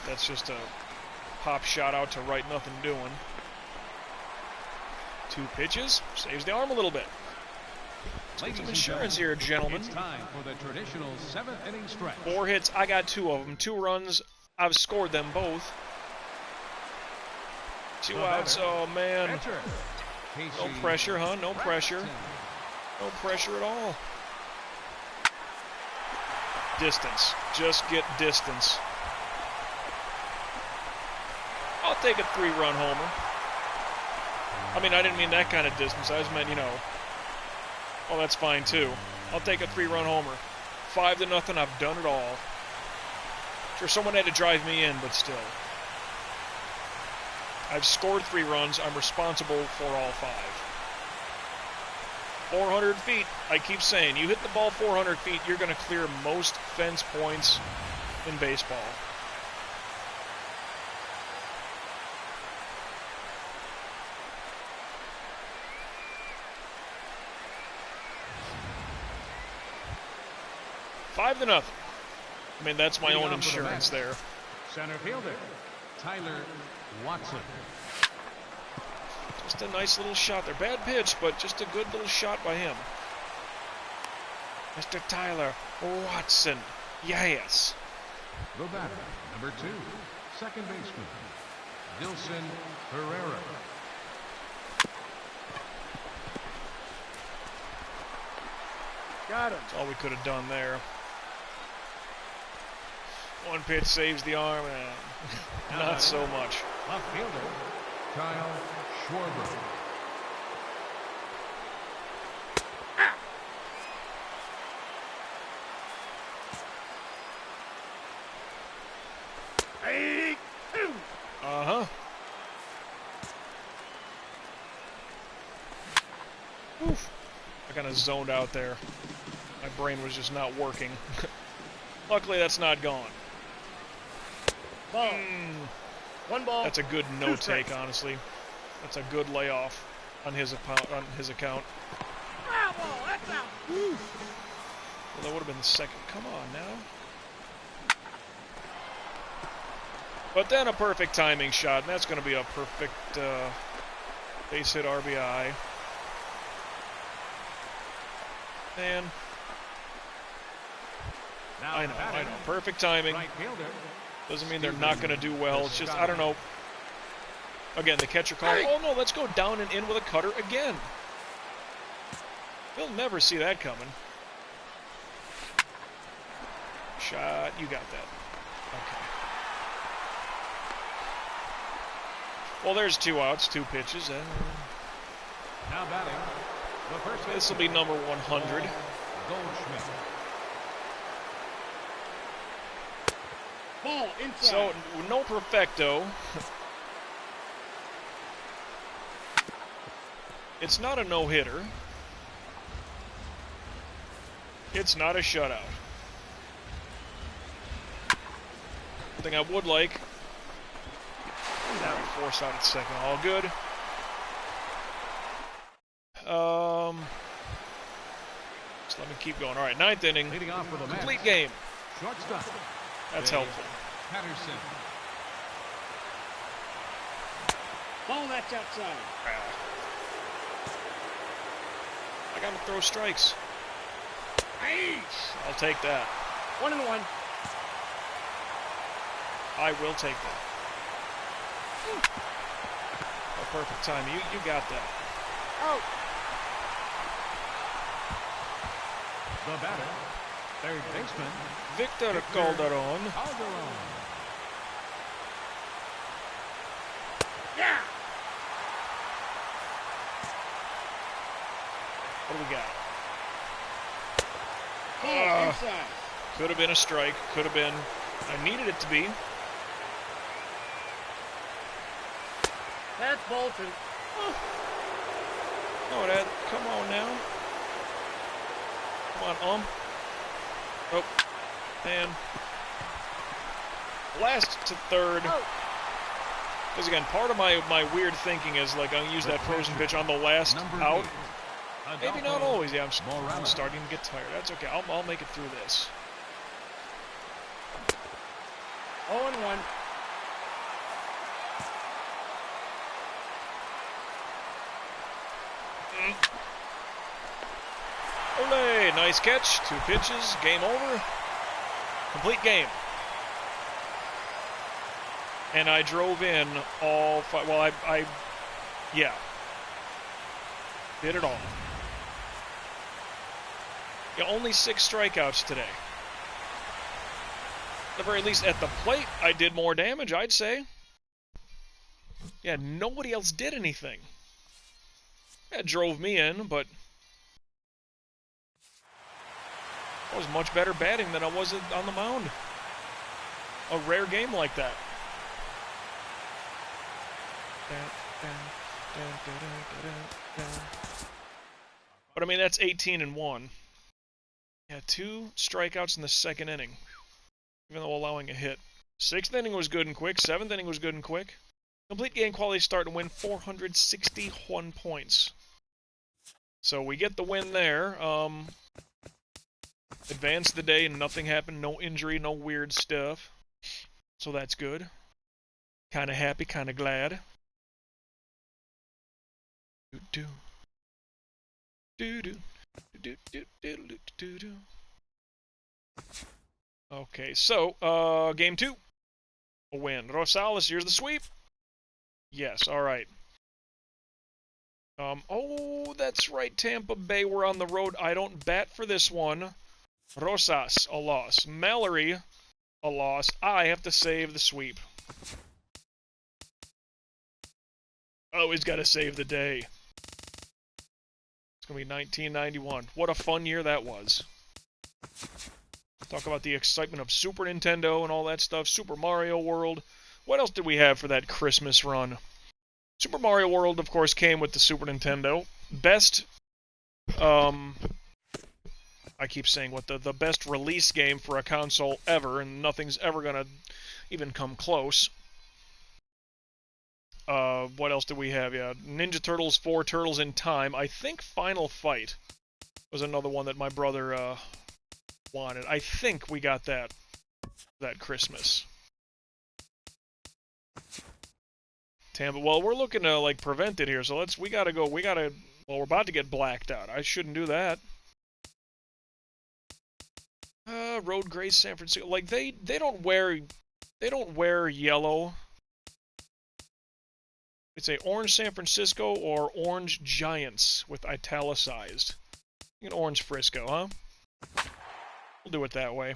That's just a pop shot out to right, nothing doing. 2 pitches, saves the arm a little bit. Let's get some insurance here, gentlemen. It's time for the traditional 7th inning stretch. 4 hits, I got 2 of them. 2 runs, I've scored them both. 2 outs, oh man. No pressure, huh? No pressure. No pressure at all. Distance. Just get distance. I'll take a 3-run homer. I mean, I didn't mean that kind of distance. I just meant, you know. Oh, that's fine, too. I'll take a 3-run homer. 5-0, I've done it all. Sure, someone had to drive me in, but still. I've scored 3 runs. I'm responsible for all 5. 400 feet. I keep saying, you hit the ball 400 feet, you're going to clear most fence points in baseball. Five to nothing. I mean, that's my own insurance there. Center fielder, Tyler Watson. Just a nice little shot there. Bad pitch, but just a good little shot by him. Mr. Tyler Watson. Yes. The batter, number 2, second baseman, Dilson Herrera. Got him. That's all we could have done there. 1 pitch saves the arm, and not so much. Left fielder, Kyle Schwarber. Uh-huh. Oof. I kind of zoned out there. My brain was just not working. Luckily, that's not gone. Ball. 1 ball. That's a good no-take, honestly. That's a good layoff on his account. Foul ball. That's out. Well, that would have been the second. Come on now. But then a perfect timing shot, and that's going to be a perfect base hit RBI. Man. I know. Perfect timing. Right fielder, Doesn't mean they're not going to do well. It's just, I don't know. Again, the catcher call. Oh, no, let's go down and in with a cutter again. He'll never see that coming. Shot. You got that. Okay. Well, there's 2 outs, 2 pitches. now batting, the first This will be number 100. Goldschmidt. Ball inside. So, no perfecto. It's not a no-hitter. It's not a shutout. One thing I would like. Now force out at second. All good. So let me keep going. All right, 9th inning. Leading off for the Complete Mets, game. shortstop. That's Dave helpful. Patterson. Ball that's outside. I got to throw strikes. I'll take that. 1-1. I will take that. Oh, perfect timing. You got that. Out. The batter, third baseman, Victor Calderon. Calderon. Yeah. What do we got? Ball inside. Could have been a strike. Could have been. I needed it to be. That's Bolton. Oh, that. Come on now. Come on, Oh, man. Last to third. Because again, part of my weird thinking is like I'm gonna use that frozen pitch on the last out. Maybe not always. Yeah, I'm starting to get tired. That's okay. I'll make it through this. 0-1. Olé, nice catch. 2 pitches, game over. Complete game. And I drove in all 5. Well, yeah. Did it all. Yeah, only 6 strikeouts today. At the very least, at the plate, I did more damage, I'd say. Yeah, nobody else did anything. That drove me in, but I was much better batting than I was on the mound. A rare game like that. But I mean, that's 18-1. Yeah, 2 strikeouts in the 2nd inning, even though allowing a hit. 6th inning was good and quick. 7th inning was good and quick. Complete game quality start and win, 461 points. So we get the win there. Advanced the day and nothing happened. No injury, no weird stuff. So that's good. Kind of happy, kind of glad. Okay, so, game 2. A win. Rosales, here's the sweep. Yes, alright. Oh, that's right, Tampa Bay, we're on the road. I don't bat for this one. Rosas, a loss. Mallory, a loss. I have to save the sweep. Always got to save the day. It's going to be 1991. What a fun year that was. Talk about the excitement of Super Nintendo and all that stuff. Super Mario World. What else did we have for that Christmas run? Super Mario World, of course, came with the Super Nintendo. Best, I keep saying what the best release game for a console ever, and nothing's ever gonna even come close. What else did we have? Yeah, Ninja Turtles 4, Turtles in Time. I think Final Fight was another one that my brother wanted. I think we got that Christmas. Tampa. Well, we're looking to like prevent it here, so we gotta go. Well, we're about to get blacked out. I shouldn't do that. Road Grace, San Francisco. Like they don't wear yellow. It's a orange San Francisco or orange Giants with italicized. You can orange Frisco, huh? We'll do it that way.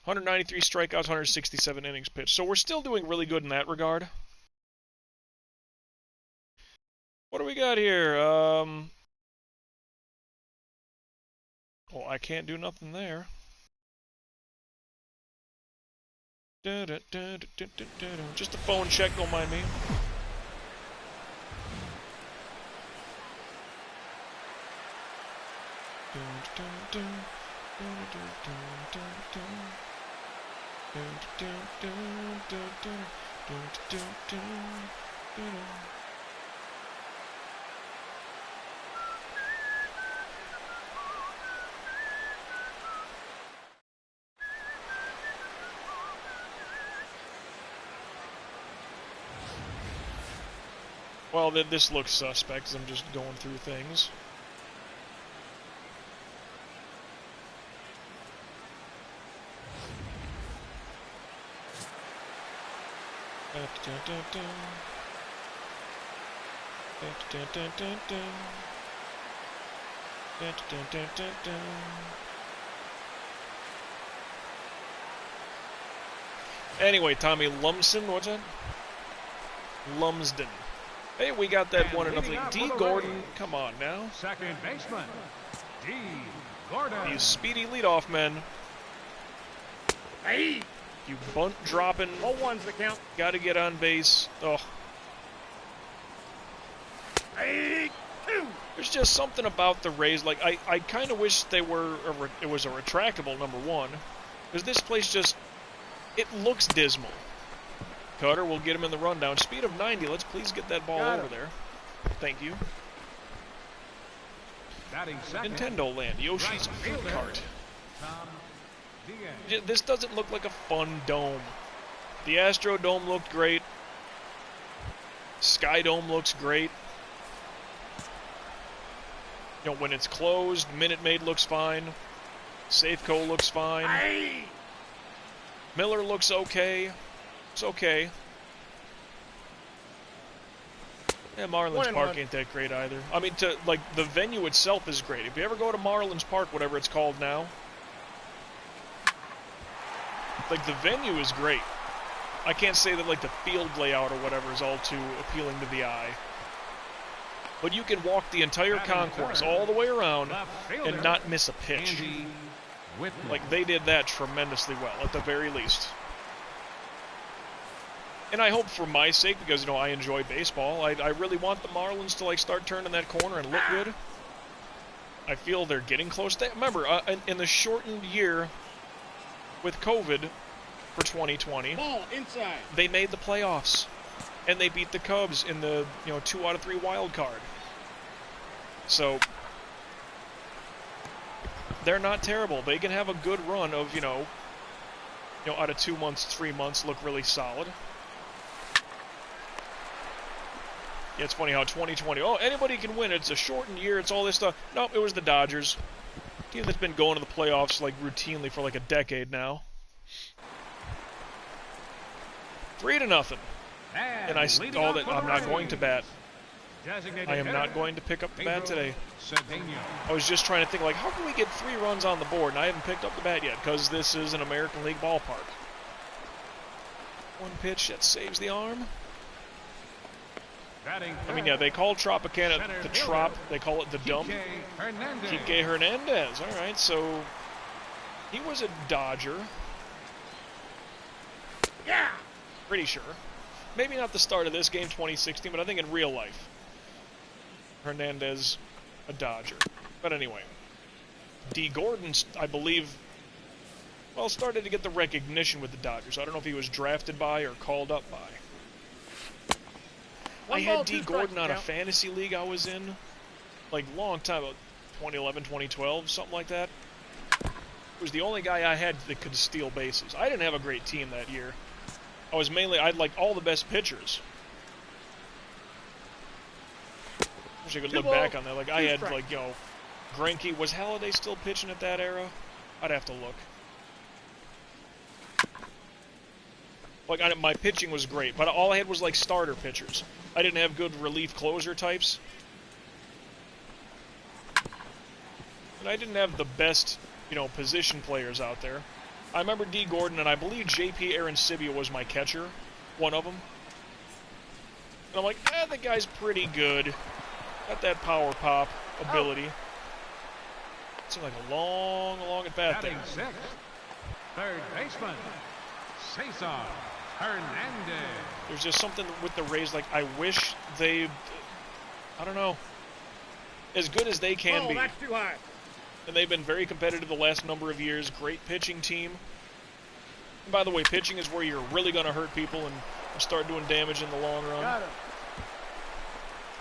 193 strikeouts, 167 innings pitched. So we're still doing really good in that regard. What do we got here? Oh, I can't do nothing there. Just a phone check, don't mind me. Well, this looks suspect as I'm just going through things. Anyway, Tommy Lumsden, what's that? Lumsden. Hey, we got that 1-0. D. Gordon, come on now. Second baseman, D. Gordon. You speedy leadoff men. Hey! You bunt dropping. 0-1's the count. Got to get on base. Oh. Hey! There's just something about the Rays. Like I kind of wish it was a retractable number 1, because this place just it looks dismal. Cutter will get him in the rundown. Speed of 90. Let's please get that ball over there. Thank you. Nintendo Land. Yoshi's Fruit Cart. This doesn't look like a fun dome. The Astro Dome looked great. Sky Dome looks great. You know, when it's closed, Minute Maid looks fine. Safeco looks fine. Aye. Miller looks okay. It's okay. Yeah, Marlins Park ain't that great either. I mean, the venue itself is great. If you ever go to Marlins Park, whatever it's called now, like, the venue is great. I can't say that, like, the field layout or whatever is all too appealing to the eye. But you can walk the entire concourse all the way around and not miss a pitch. Like, they did that tremendously well, at the very least. And I hope for my sake, because, you know, I enjoy baseball, I really want the Marlins to, like, start turning that corner and look good. I feel they're getting close. Remember, in the shortened year with COVID for 2020, Ball inside. they made the playoffs. And they beat the Cubs in the, 2 out of 3 wild card. So, they're not terrible. They can have a good run of, out of 2 months, 3 months, look really solid. Yeah, it's funny how 2020, anybody can win. It's a shortened year. It's all this stuff. Nope, it was the Dodgers. Team that's been going to the playoffs, like, routinely for, like, a decade now. 3-0. And I'm not going to bat. I am not going to pick up the bat today. I was just trying to think, like, how can we get 3 runs on the board? And I haven't picked up the bat yet, because this is an American League ballpark. 1 pitch that saves the arm. I mean, yeah, they call Tropicana the Trop. They call it the Dump. Kike Hernandez. All right, so he was a Dodger. Yeah. Pretty sure. Maybe not the start of this game, 2016, but I think in real life, Hernandez, a Dodger. But anyway, D. Gordon, I believe, started to get the recognition with the Dodgers. I don't know if he was drafted by or called up by. I had D. Gordon on a fantasy league I was in, like, long time ago, 2011, 2012, something like that. He was the only guy I had that could steal bases. I didn't have a great team that year. I had, like, all the best pitchers. Wish I could look back on that. Like, I had, like, Greinke. Was Halladay still pitching at that era? I'd have to look. Like, my pitching was great, but all I had was, like, starter pitchers. I didn't have good relief closer types. And I didn't have the best, position players out there. I remember D. Gordon, and I believe J.P. Arancibia was my catcher, one of them. And I'm like, the guy's pretty good. Got that power pop ability. Seemed like a long at bat there. Sixth, third baseman, Cesar Hernandez. There's just something with the Rays, like, I wish they, I don't know, as good as they can be. That's too high. And they've been very competitive the last number of years. Great pitching team. And by the way, pitching is where you're really going to hurt people and start doing damage in the long run. Got him.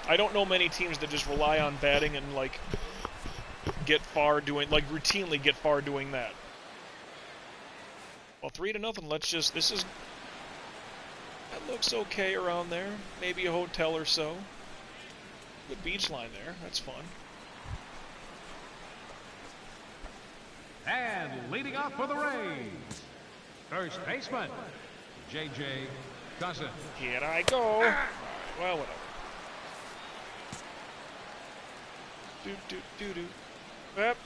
I don't know many teams that just rely on batting and, like, routinely get far doing that. Well, 3-0. That looks okay around there. Maybe a hotel or so. Good beach line there. That's fun. And leading off for the Rays, first baseman, J.J. Cousin. Here I go. Well, whatever. Do. Yep.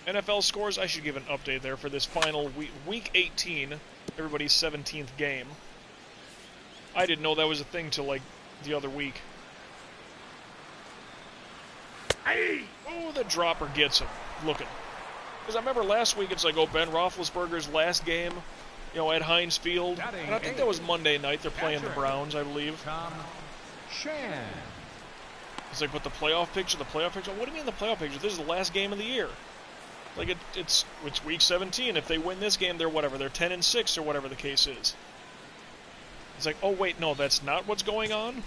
NFL scores, I should give an update there for this final week 18, everybody's 17th game. I didn't know that was a thing till, like, the other week. Oh, the dropper gets him. Looking. Because I remember last week, it's like, Ben Roethlisberger's last game, at Heinz Field. And I think that was Monday night. They're playing the Browns, I believe. Tom Shan. It's like, but the playoff picture? What do you mean the playoff picture? This is the last game of the year. Like, it's week 17. If they win this game, they're 10-6 or whatever the case is. It's like, oh, wait, no, that's not what's going on?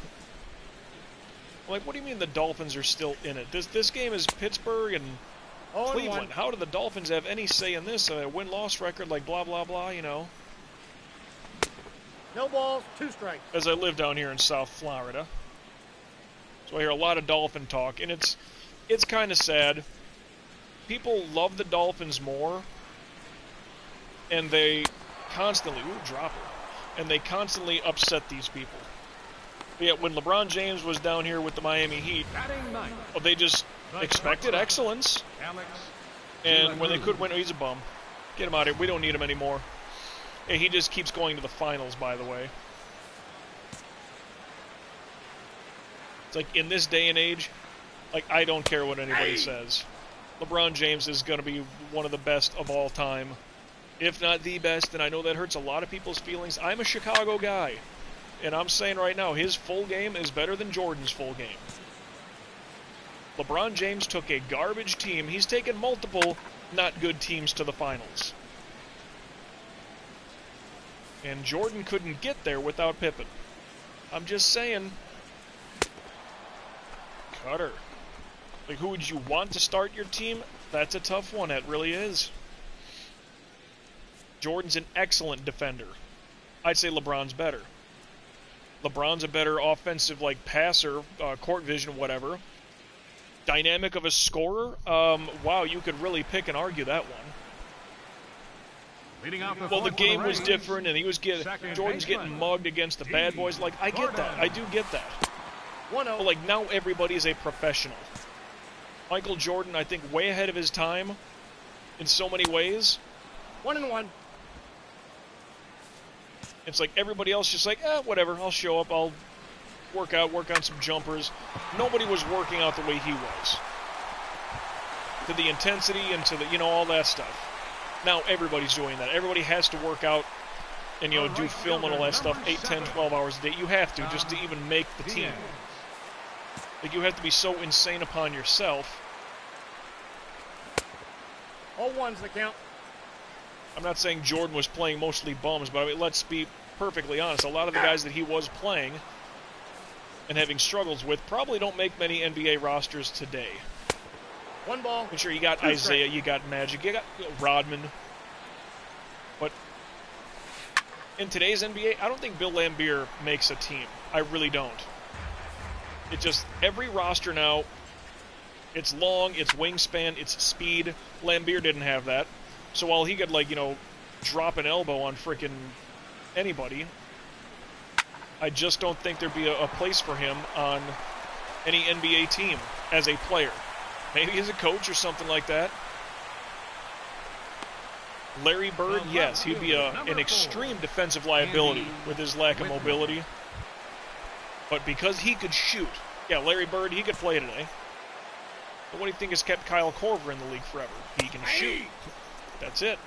Like, what do you mean the Dolphins are still in it? This game is Pittsburgh and Cleveland. How do the Dolphins have any say in this? A win-loss record, like, blah, blah, blah, No balls, 2 strikes. as I live down here in South Florida. So I hear a lot of Dolphin talk, and it's kind of sad. People love the Dolphins more, and they constantly, and they constantly upset these people. But yet when LeBron James was down here with the Miami Heat, they just expected excellence. And when they could win, he's a bum. Get him out of here. We don't need him anymore. Hey, he just keeps going to the finals, by the way. It's like, in this day and age, like, I don't care what anybody says. LeBron James is going to be one of the best of all time. If not the best, and I know that hurts a lot of people's feelings. I'm a Chicago guy. And I'm saying right now, his full game is better than Jordan's full game. LeBron James took a garbage team. He's taken multiple not good teams to the finals. And Jordan couldn't get there without Pippen. I'm just saying. Cutter. Like, who would you want to start your team? That's a tough one. It really is. Jordan's an excellent defender. I'd say LeBron's better. LeBron's a better offensive, like, passer, court vision, whatever. Dynamic of a scorer? Wow, you could really pick and argue that one. Well, the game was different, and Jordan's getting mugged against the bad boys. Like, I get that. I do get that. But, like, now everybody is a professional. Michael Jordan, I think, way ahead of his time in so many ways. 1-1. It's like everybody else just like, whatever, I'll show up, I'll work on some jumpers. Nobody was working out the way he was. To the intensity and to the, all that stuff. Now everybody's doing that. Everybody has to work out and, do film and all that stuff 8, 10, 12 hours a day. You have to, just to even make the team. Like, you have to be so insane upon yourself. 0-1's the count. I'm not saying Jordan was playing mostly bums, but I mean, let's be perfectly honest. A lot of the guys that he was playing and having struggles with probably don't make many NBA rosters today. 1 ball. I'm sure you got Isaiah, you got Magic, you got Rodman. But in today's NBA, I don't think Bill Laimbeer makes a team. I really don't. It just, every roster now, it's long, it's wingspan, it's speed. Laimbeer didn't have that. So while he could, like, drop an elbow on frickin' anybody, I just don't think there'd be a place for him on any NBA team as a player. Maybe as a coach or something like that. Larry Bird, yes, he'd be an extreme defensive liability with his lack of mobility. But because he could shoot, Larry Bird, he could play today. But what do you think has kept Kyle Korver in the league forever? He can shoot. That's it.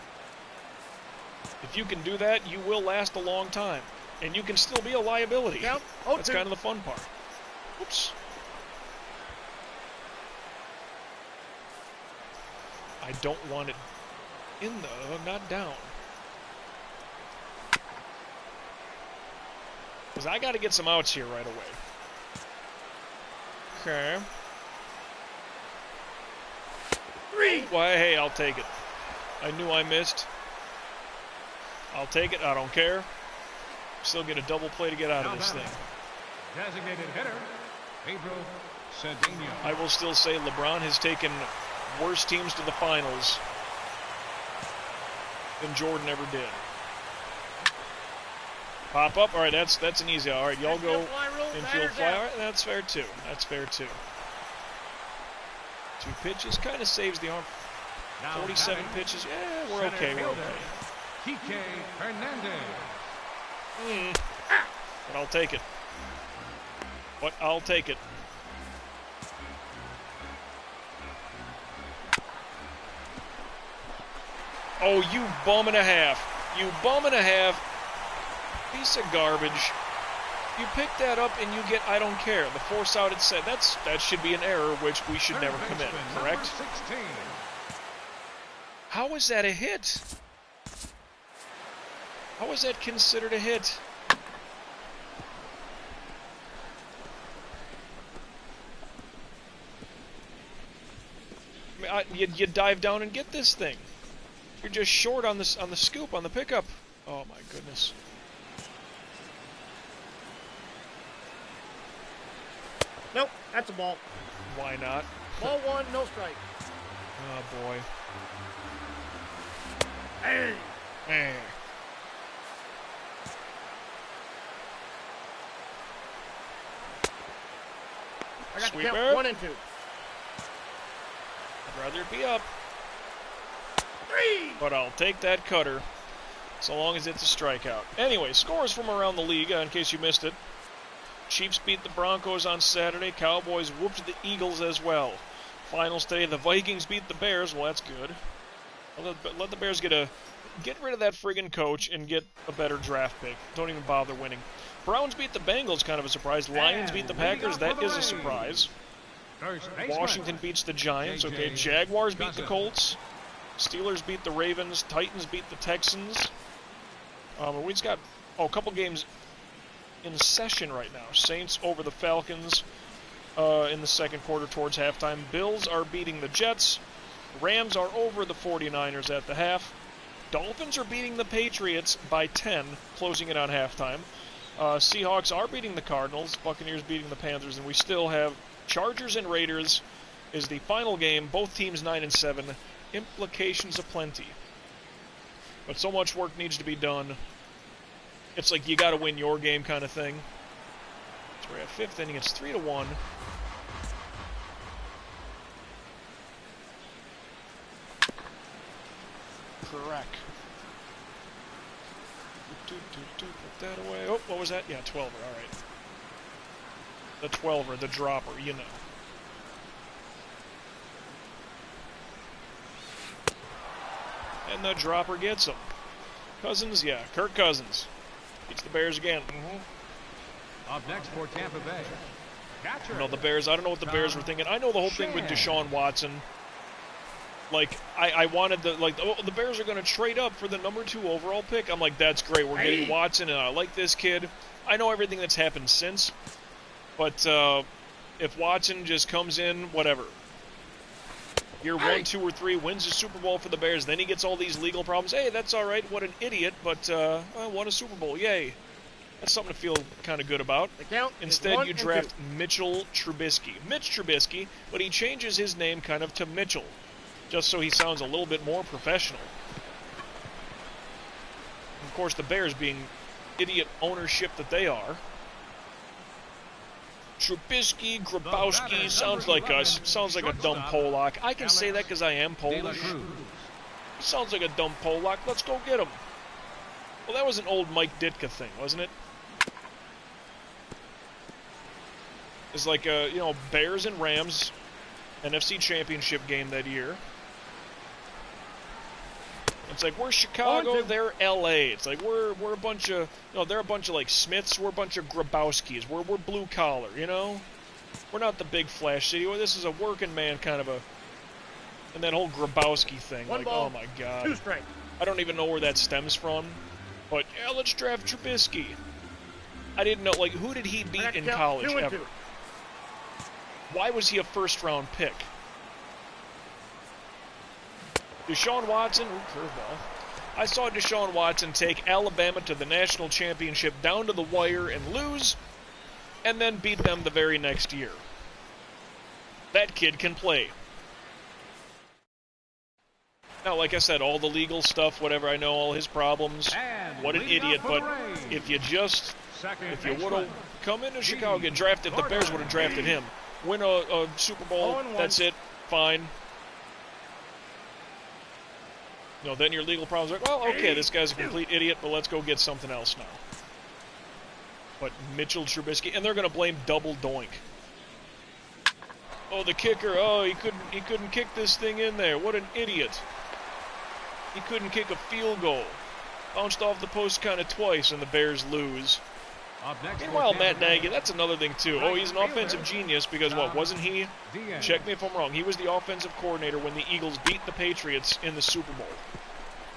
If you can do that, you will last a long time. And you can still be a liability. That's kind of the fun part. Oops. I don't want it in, though, not down. Because I got to get some outs here right away. Okay. 3. Well, hey, I'll take it. I knew I missed. I'll take it. I don't care. Still get a double play to get out of this thing. Designated hitter, Pedro Cedeno. I will still say LeBron has taken worse teams to the finals than Jordan ever did. Pop up. All right, that's an easy. All right, y'all go infield fly. All right, that's fair too. That's fair too. 2 pitches kind of saves the arm. 47 pitches. Yeah, we're okay. We're okay. Kike Hernandez. But I'll take it. But I'll take it. Oh, you bum and a half. You bum and a half. Piece of garbage. You pick that up and you get I don't care. The force out, it said that should be an error which we should never commit, correct? How is that a hit? How is that considered a hit? I mean, you dive down and get this thing. You're just short on the scoop, on the pickup. Oh my goodness. Nope, that's a ball. Why not? Ball one, no strike. Oh, boy. Hey. Eh. I got the Sweeper. count 1 and 2. I'd rather it be up. 3. But I'll take that cutter, so long as it's a strikeout. Anyway, scores from around the league, in case you missed it. Chiefs beat the Broncos on Saturday. Cowboys whooped the Eagles as well. Finals today, the Vikings beat the Bears. Well, that's good. Let the Bears get rid of that friggin' coach and get a better draft pick. Don't even bother winning. Browns beat the Bengals, kind of a surprise. Lions beat the Packers. That is a surprise. Washington beats the Giants. Okay, Jaguars beat the Colts. Steelers beat the Ravens. Titans beat the Texans. We just got a couple games in session right now. Saints over the Falcons in the second quarter towards halftime. Bills are beating the Jets. Rams are over the 49ers at the half. Dolphins are beating the Patriots by 10, closing it on halftime. Seahawks are beating the Cardinals. Buccaneers beating the Panthers. And we still have Chargers and Raiders is the final game. Both teams 9-7. Implications aplenty. But so much work needs to be done. It's like you got to win your game kind of thing. So we're at fifth inning. It's 3-1. Correct. Put that away. Oh, what was that? Yeah, 12er. All right. The 12er, the dropper, you know. And the dropper gets him. Cousins, yeah, Kirk Cousins. Beats the Bears again. Up next for Tampa Bay. Catcher. You know, the Bears, I don't know what the Bears were thinking. I know the whole thing with Deshaun Watson. Like, I wanted the Bears are going to trade up for the number 2 overall pick. I'm like, that's great. We're getting Watson, and I like this kid. I know everything that's happened since. But if Watson just comes in, whatever. Year 1, 2, or 3, wins the Super Bowl for the Bears, then he gets all these legal problems. Hey, that's all right. What an idiot, but I won a Super Bowl. Yay. That's something to feel kind of good about. Instead, you draft Mitchell Trubisky. Mitch Trubisky, but he changes his name kind of to Mitchell, just so he sounds a little bit more professional. Of course, the Bears being idiot ownership that they are. Trubisky, Grabowski, sounds like us. Sounds like a dumb Polak. I can say that because I am Polish. Sounds like a dumb Polak. Let's go get him. Well, that was an old Mike Ditka thing, wasn't it? It's like, Bears and Rams, NFC Championship game that year. It's like, we're Chicago, they're L.A. It's like, we're a bunch of, they're a bunch of, like, Smiths, we're a bunch of Grabowskis. We're blue collar, you know? We're not the big flash city. This is a working man kind of a, and that whole Grabowski thing. One like, ball, oh my God. 2 strikes. I don't even know where that stems from. But, yeah, let's draft Trubisky. I didn't know, like, who did he beat in college ever? 2. Why was he a first-round pick? Deshaun Watson, curveball. I saw Deshaun Watson take Alabama to the national championship down to the wire and lose, and then beat them the very next year. That kid can play. Now, like I said, all the legal stuff, whatever, I know all his problems. What an idiot, but if you would have come into Chicago, get drafted, the Bears would have drafted him. Win a Super Bowl, that's it, fine. Then your legal problems are like, well, okay, this guy's a complete idiot, but let's go get something else now. But Mitchell Trubisky, and they're going to blame double doink. Oh, the kicker, he couldn't kick this thing in there. What an idiot. He couldn't kick a field goal. Bounced off the post kind of twice, and the Bears lose. Meanwhile, Matt Nagy, that's another thing, too. Oh, he's an offensive genius because, wasn't he? Check me if I'm wrong. He was the offensive coordinator when the Eagles beat the Patriots in the Super Bowl.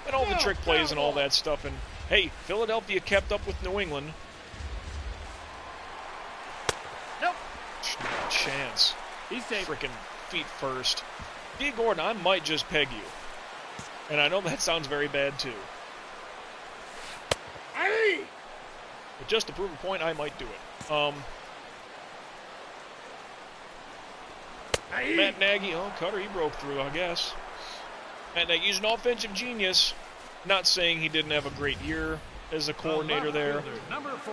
And all the trick plays and all that stuff. And, hey, Philadelphia kept up with New England. Nope. Not a chance. He's safe. Freaking feet first. D. Gordon, I might just peg you. And I know that sounds very bad, too. Hey! But just to prove a point, I might do it. Matt Nagy, oh, Cutter, he broke through, I guess. Matt Nagy's an offensive genius. Not saying he didn't have a great year as a coordinator there.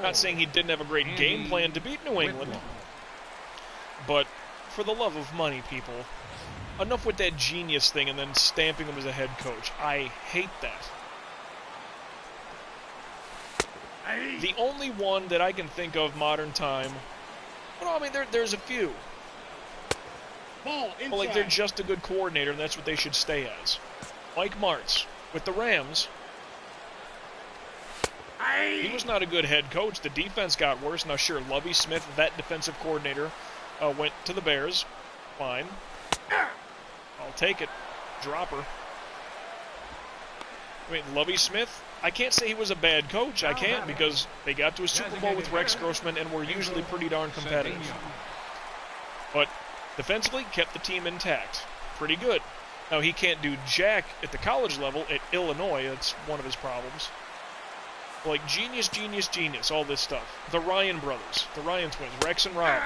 Not saying he didn't have a great game plan to beat New England. But for the love of money, people, enough with that genius thing and then stamping him as a head coach. I hate that. The only one that I can think of modern time, well, I mean, there's a few. But like, they're just a good coordinator, and that's what they should stay as. Mike Martz with the Rams. He was not a good head coach. The defense got worse. Now, sure, Lovie Smith, that defensive coordinator, went to the Bears. Fine. I'll take it. Dropper. I mean, Lovie Smith, I can't say he was a bad coach. I can't, because they got to a Super Bowl with Rex Grossman and were usually pretty darn competitive. But defensively, kept the team intact. Pretty good. Now, he can't do jack at the college level at Illinois. That's one of his problems. Like, genius, genius, genius, all this stuff. The Ryan brothers, the Ryan twins, Rex and Rob.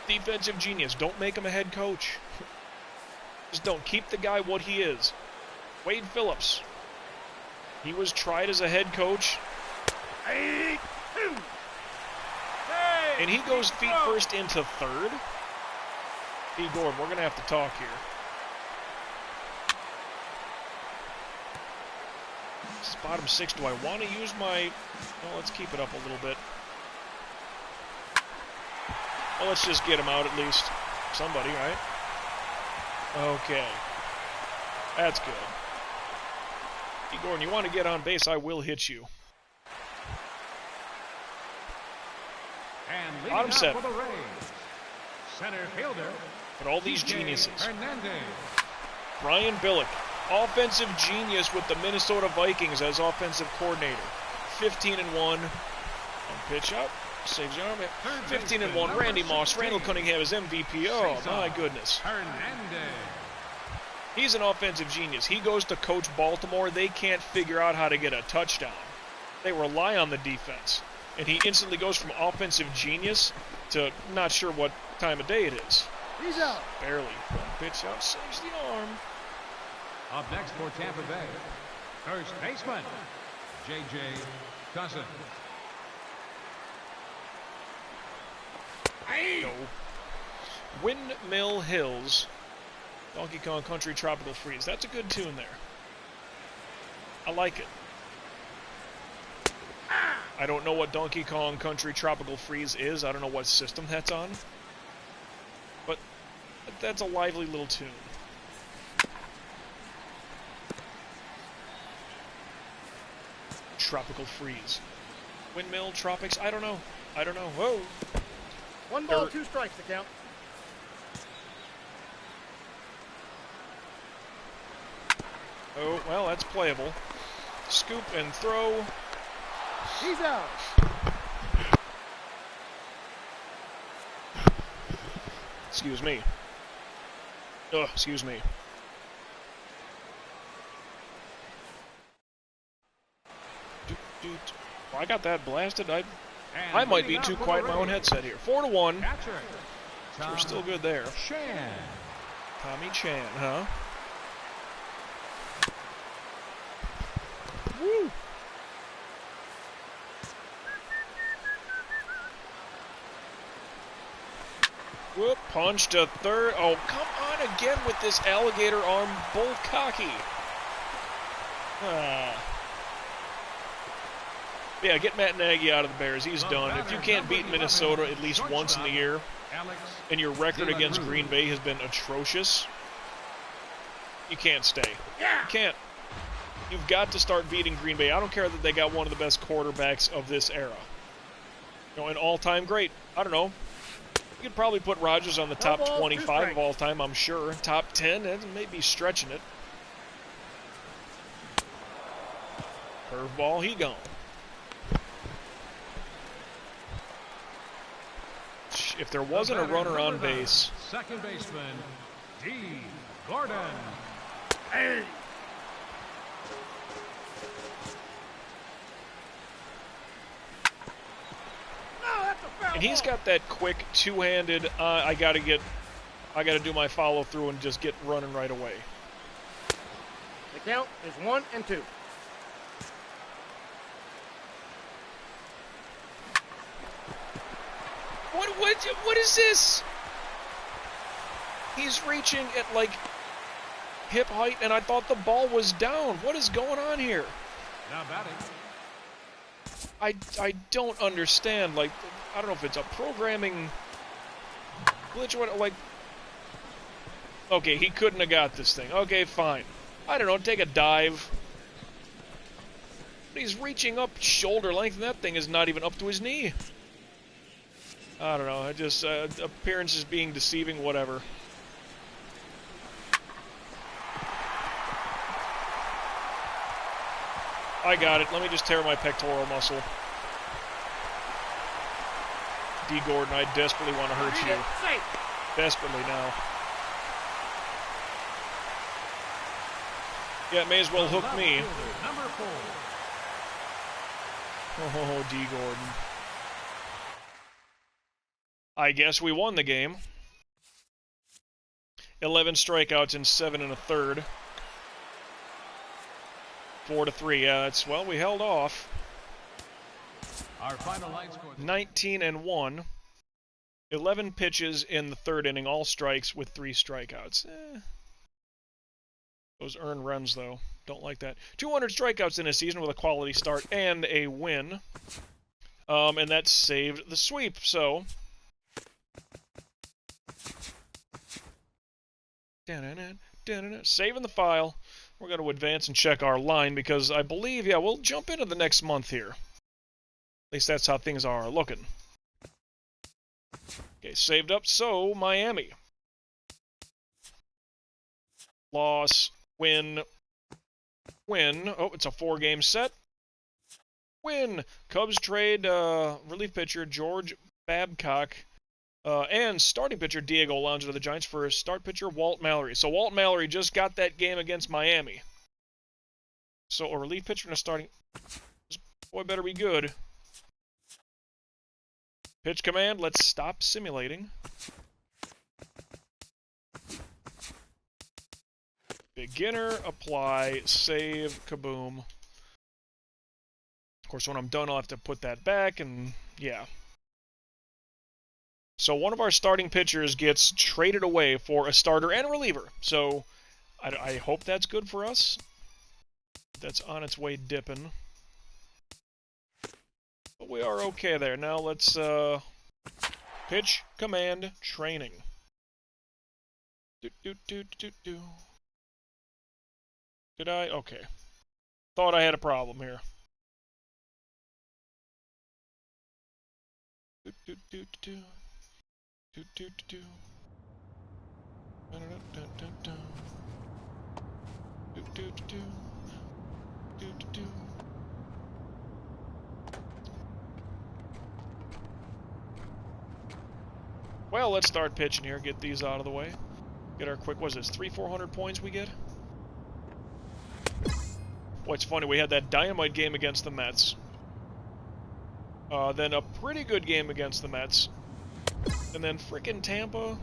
Defensive genius. Don't make him a head coach. Just don't. Keep the guy what he is. Wade Phillips. He was tried as a head coach. And he goes feet first into third. P. Gordon, we're going to have to talk here. This is bottom six. Do I want to use my... Well, let's keep it up a little bit. Well, let's just get him out at least. Somebody, right? Okay. That's good. P. Gordon, you want to get on base, I will hit you. And bottom seven. For the Rays, center fielder. But all these geniuses. Brian Billick, offensive genius with the Minnesota Vikings as offensive coordinator. 15-1 on pitch up. Saves the arm. 15-1. Randy Moss. Randall Cunningham is MVP. Oh, my goodness. He's an offensive genius. He goes to coach Baltimore. They can't figure out how to get a touchdown. They rely on the defense. And he instantly goes from offensive genius to not sure what time of day it is. He's out. Barely. One pitch out. Saves the arm. Up next for Tampa Bay, first baseman, J.J. Cousin. No. Windmill Hills, Donkey Kong Country Tropical Freeze. That's a good tune there. I like it. I don't know what Donkey Kong Country Tropical Freeze is. I don't know what system that's on. But that's a lively little tune. Tropical Freeze. Windmill, Tropics, I don't know. I don't know. Whoa. 1 ball, 2 strikes to count. Oh, well, that's playable. Scoop and throw. He's out. Excuse me. Excuse me. Well, I got that blasted. I might be too quiet in my own headset here. 4-1. So we're still good there. Tommy Chan, huh? Woo! Whoop, punch to third. Oh, come on again with this alligator arm bull cocky. Yeah, get Matt Nagy out of the Bears. He's done. If you can't beat Minnesota at least once in the year, and your record against Green Bay has been atrocious, you can't stay. You can't. You've got to start beating Green Bay. I don't care that they got one of the best quarterbacks of this era. You know, an all-time great. I don't know. You could probably put Rodgers on the top 25 of all time, I'm sure. Top 10, and maybe stretching it. Curveball, he gone. If there wasn't a runner on base. Second baseman, D. Gordon. Hey. And he's got that quick two-handed, I gotta I got to do my follow through and just get running right away. The count is 1-2. What is this? He's reaching at like hip height, and I thought the ball was down. What is going on here? Now batting. I don't understand. Like, I don't know if it's a programming glitch or what. Like, okay, he couldn't have got this thing. Okay, fine. I don't know. Take a dive. But he's reaching up shoulder length, and that thing is not even up to his knee. I don't know. I just appearances being deceiving. Whatever. I got it. Let me just tear my pectoral muscle. D. Gordon, I desperately want to hurt you. Desperately now. Yeah, it may as well hook me. Number 4. Oh, D. Gordon. I guess we won the game. 11 strikeouts in 7 1/3. 4-3. Yeah, that's, well, we held off. Our final line score. 19-1. 11 pitches in the 3rd inning, all strikes with 3 strikeouts. Those earned runs, though. Don't like that. 200 strikeouts in a season with a quality start and a win. And that saved the sweep, so... Saving the file. We're going to advance and check our line because I believe, yeah, we'll jump into the next month here. At least that's how things are looking. Okay, saved up. So, Miami. Loss, win, win. Oh, it's a 4-game set. Win. Cubs trade relief pitcher George Babcock and starting pitcher Diego Alonso to the Giants for start pitcher Walt Mallory. So Walt Mallory just got that game against Miami. So a relief pitcher and a starting... This boy better be good. Pitch command. Let's stop simulating. Beginner, apply, save, kaboom. Of course, when I'm done, I'll have to put that back, and yeah. So one of our starting pitchers gets traded away for a starter and a reliever. So I hope that's good for us. That's on its way dipping. But we are okay there. Now let's pitch, command, training. Do. Did I? Okay. Thought I had a problem here. Do. Well, let's start pitching here. Get these out of the way. Get our quick, what is this, 300-400 points we get? Boy, it's funny, we had that dynamite game against the Mets. Then a pretty good game against the Mets. And then frickin' Tampa.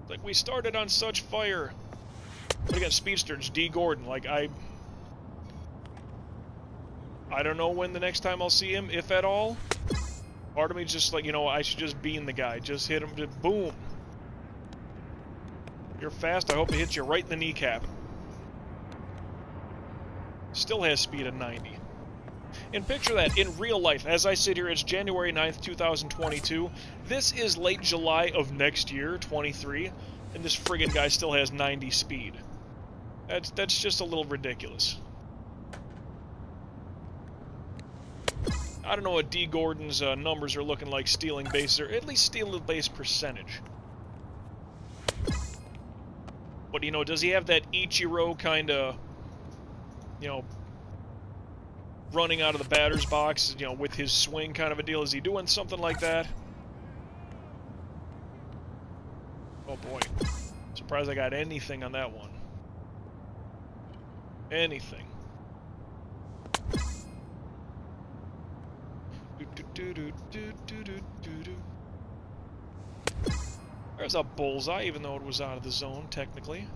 Like, we started on such fire. But again, speedsters, D. Gordon. Like, I don't know when the next time I'll see him, if at all. Part of me's just like, you know, I should just bean the guy. Just hit him, just boom. You're fast, I hope it hits you right in the kneecap. Still has speed of 90. And picture that, in real life, as I sit here, it's January 9th, 2022. This is late July of next year, 23, and this friggin' guy still has 90 speed. That's just a little ridiculous. I don't know what D. Gordon's numbers are looking like stealing bases, or at least steal the base percentage. But, you know, does he have that Ichiro kind of, you know, running out of the batter's box, you know, with his swing kind of a deal? Is he doing something like that? Oh boy. Surprised I got anything on that one. Anything. There's a bullseye, even though it was out of the zone, technically.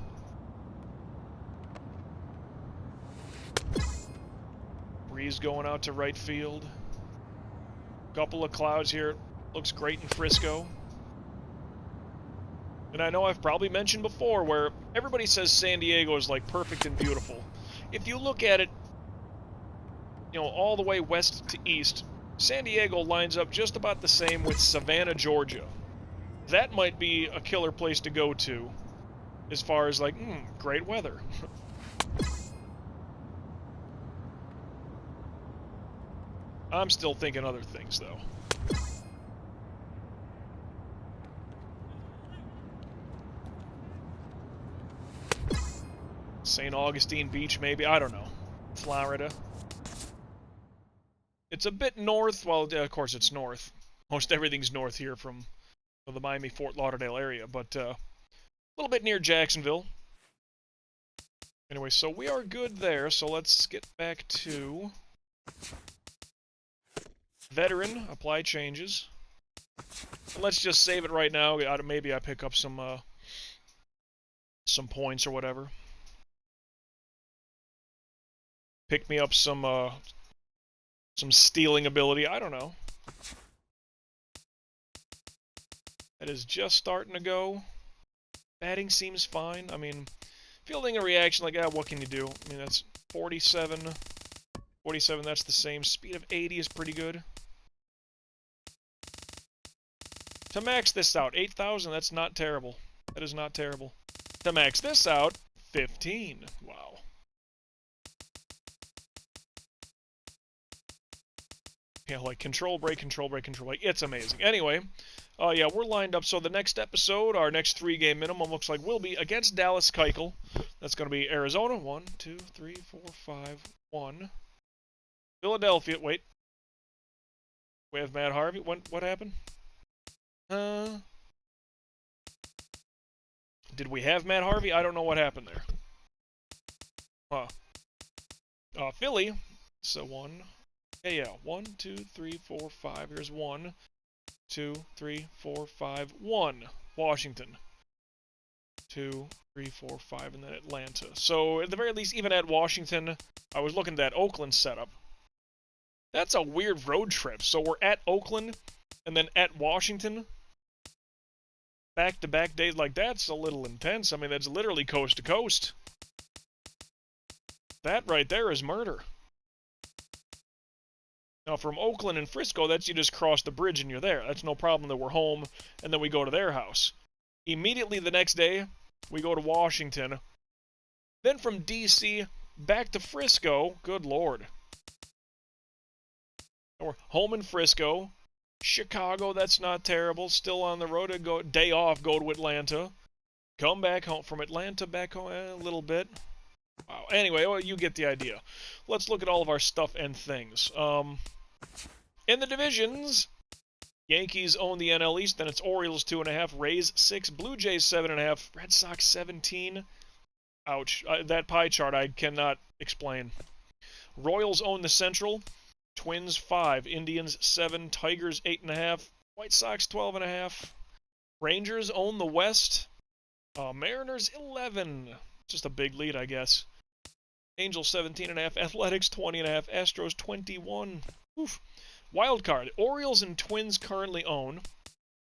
Breeze going out to right field. Couple of clouds here. Looks great in Frisco. And I know I've probably mentioned before where everybody says San Diego is like perfect and beautiful. If you look at it, you know, all the way west to east, San Diego lines up just about the same with Savannah, Georgia. That might be a killer place to go to as far as like, great weather. I'm still thinking other things, though. St. Augustine Beach, maybe? I don't know. Florida. It's a bit north. Well, of course it's north. Most everything's north here from the Miami-Fort Lauderdale area, but a little bit near Jacksonville. Anyway, so we are good there, so let's get back to veteran, apply changes. And let's just save it right now. Maybe I pick up some points or whatever. Pick me up some stealing ability. I don't know. That is just starting to go. Batting seems fine. I mean, fielding a reaction, like, what can you do? I mean, that's 47. 47, that's the same. Speed of 80 is pretty good. To max this out, 8,000, that's not terrible. That is not terrible. To max this out, 15. Wow. Yeah, like control break, control break, control break. It's amazing. Anyway, yeah, we're lined up. So the next episode, our next 3-game minimum, looks like will be against Dallas Keuchel. That's going to be Arizona. 1, 2, 3, 4, 5, 1. Philadelphia. Wait. We have Matt Harvey. What happened? Did we have Matt Harvey? I don't know what happened there. Philly. So 1. Yeah. 1, 2, 3, 4, 5. Here's 1, 2, 3, 4, 5, 1. Washington. 2, 3, 4, 5, and then Atlanta. So at the very least, even at Washington, I was looking at that Oakland setup. That's a weird road trip. So we're at Oakland, and then at Washington. Back-to-back days, like, that's a little intense. I mean, that's literally coast to coast. That right there is murder. Now, from Oakland and Frisco, that's you just cross the bridge and you're there. That's no problem that we're home, and then we go to their house. Immediately the next day, we go to Washington. Then from D.C. back to Frisco. Good Lord. We're home in Frisco. Chicago, that's not terrible. Still on the road. Day off, go to Atlanta. Come back home. From Atlanta back home a little bit. Wow. Anyway, well, you get the idea. Let's look at all of our stuff and things. In the divisions, Yankees own the NL East, then it's Orioles 2.5, Rays 6, Blue Jays 7.5, Red Sox 17. Ouch. That pie chart I cannot explain. Royals own the Central, Twins 5, Indians 7, Tigers 8.5, White Sox 12.5. Rangers own the West, Mariners 11. Just a big lead, I guess. Angels 17.5, Athletics 20.5, Astros 21. Oof. Wild card. Orioles and Twins currently own.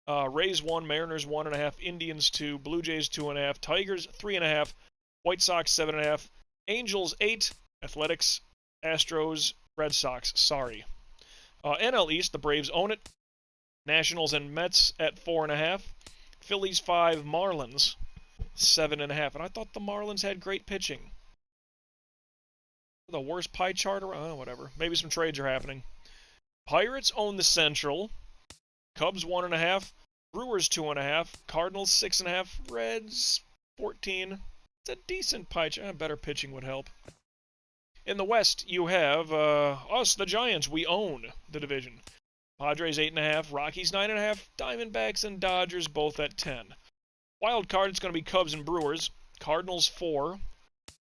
Rays 1, Mariners 1.5, Indians 2, Blue Jays 2.5, Tigers 3.5, White Sox 7.5, Angels 8, Athletics, Astros, Red Sox. Sorry. NL East, the Braves own it. Nationals and Mets at 4.5. Phillies 5, Marlins 7.5. And I thought the Marlins had great pitching. The worst pie chart around. Whatever. Maybe some trades are happening. Pirates own the Central. Cubs 1.5. Brewers 2.5. Cardinals 6.5. Reds 14. It's a decent pie chart. Better pitching would help. In the West, you have us, the Giants. We own the division. Padres 8.5. Rockies 9.5. Diamondbacks and Dodgers both at 10. Wild card, it's going to be Cubs and Brewers. Cardinals 4.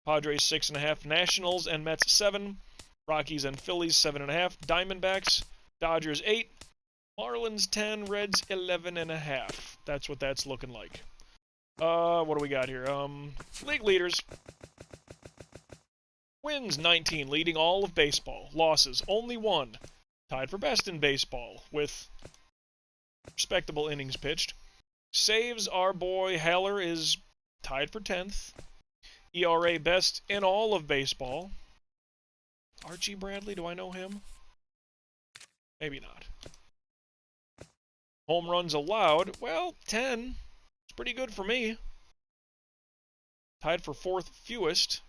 Padres 6.5. Nationals and Mets 7. Rockies and Phillies 7.5. Diamondbacks, Dodgers 8. Marlins 10, Reds 11.5. That's what that's looking like. What do we got here? League leaders. Wins 19, leading all of baseball. Losses only 1. Tied for best in baseball with respectable innings pitched. Saves, our boy Haller is tied for 10th. ERA best in all of baseball. Archie Bradley, do I know him? Maybe not. Home runs allowed, well, 10. It's pretty good for me. Tied for 4th fewest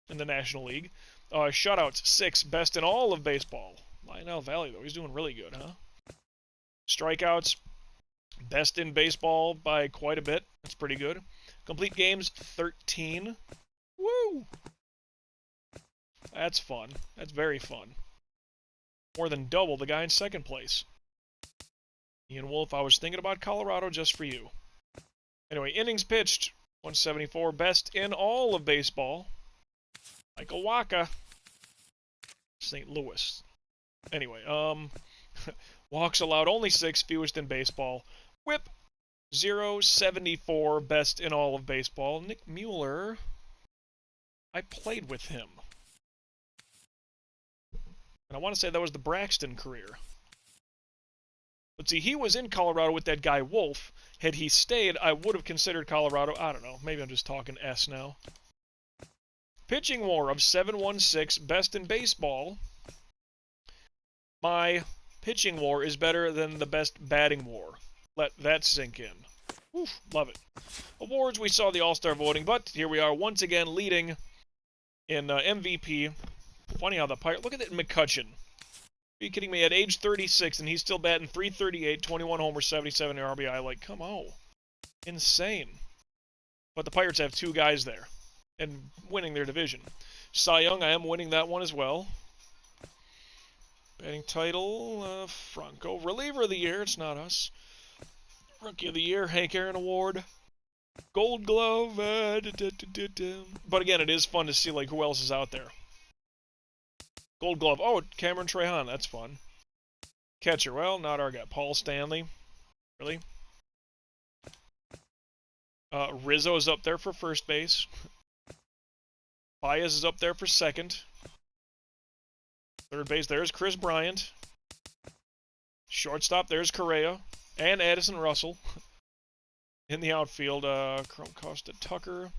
in the National League. Shutouts, 6, best in all of baseball. Lionel Valley, though, he's doing really good, huh? Strikeouts, best in baseball by quite a bit. That's pretty good. Complete games, 13. Woo! That's fun. That's very fun. More than double the guy in 2nd place. Ian Wolf, I was thinking about Colorado just for you. Anyway, innings pitched, 174, best in all of baseball. Michael Wacha, St. Louis. Anyway, walks allowed only 6, fewest in baseball. Whip, 0.74, best in all of baseball. Nick Mueller, I played with him. And I want to say that was the Braxton career. Let's see, he was in Colorado with that guy Wolf. Had he stayed, I would have considered Colorado. I don't know, maybe I'm just talking S now. Pitching WAR of 7.16, best in baseball. My pitching WAR is better than the best batting WAR. Let that sink in. Oof, love it. Awards, we saw the All-Star voting, but here we are once again leading in MVP. Funny how the Pirate... Look at that McCutcheon. Are you kidding me? At age 36, and he's still batting .338, 21 homers, 77 RBI. Like, come on. Insane. But the Pirates have 2 guys there. And winning their division. Cy Young, I am winning that one as well. Batting title, Franco. Reliever of the year, it's not us. Rookie of the year, Hank Aaron Award. Gold Glove. But again, it is fun to see like who else is out there. Gold Glove. Oh, Cameron Trehan, that's fun. Catcher, well, not our guy. Paul Stanley. Really? Rizzo's up there for first base. Baez is up there for 2nd. Third base, there's Chris Bryant. Shortstop, there's Correa. And Addison Russell. In the outfield, Chrome Costa Tucker.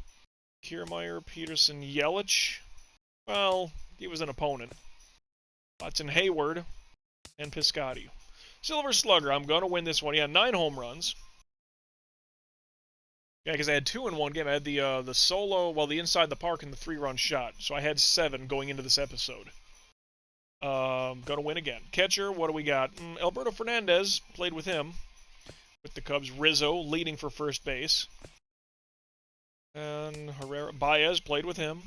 Kiermaier, Peterson, Yelich. Well, he was an opponent. Watson Hayward. And Piscotty. Silver Slugger, I'm going to win this one. He had 9 home runs. Yeah, because I had 2 in one game. I had the solo, well, the inside the park and the 3-run shot. So I had 7 going into this episode. Gonna win again. Catcher, what do we got? Alberto Fernandez, played with him. With the Cubs. Rizzo, leading for first base. And Herrera, Baez, played with him.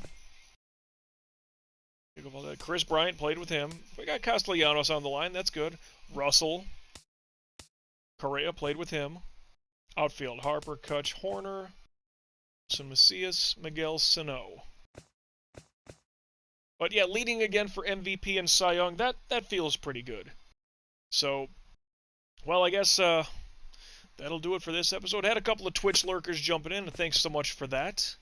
Chris Bryant, played with him. We got Castellanos on the line, that's good. Russell. Correa, played with him. Outfield, Harper, Kutch, Horner, Macias, Miguel Sano. But yeah, leading again for MVP and Cy Young, that feels pretty good. So, well, I guess that'll do it for this episode. Had a couple of Twitch lurkers jumping in, and thanks so much for that.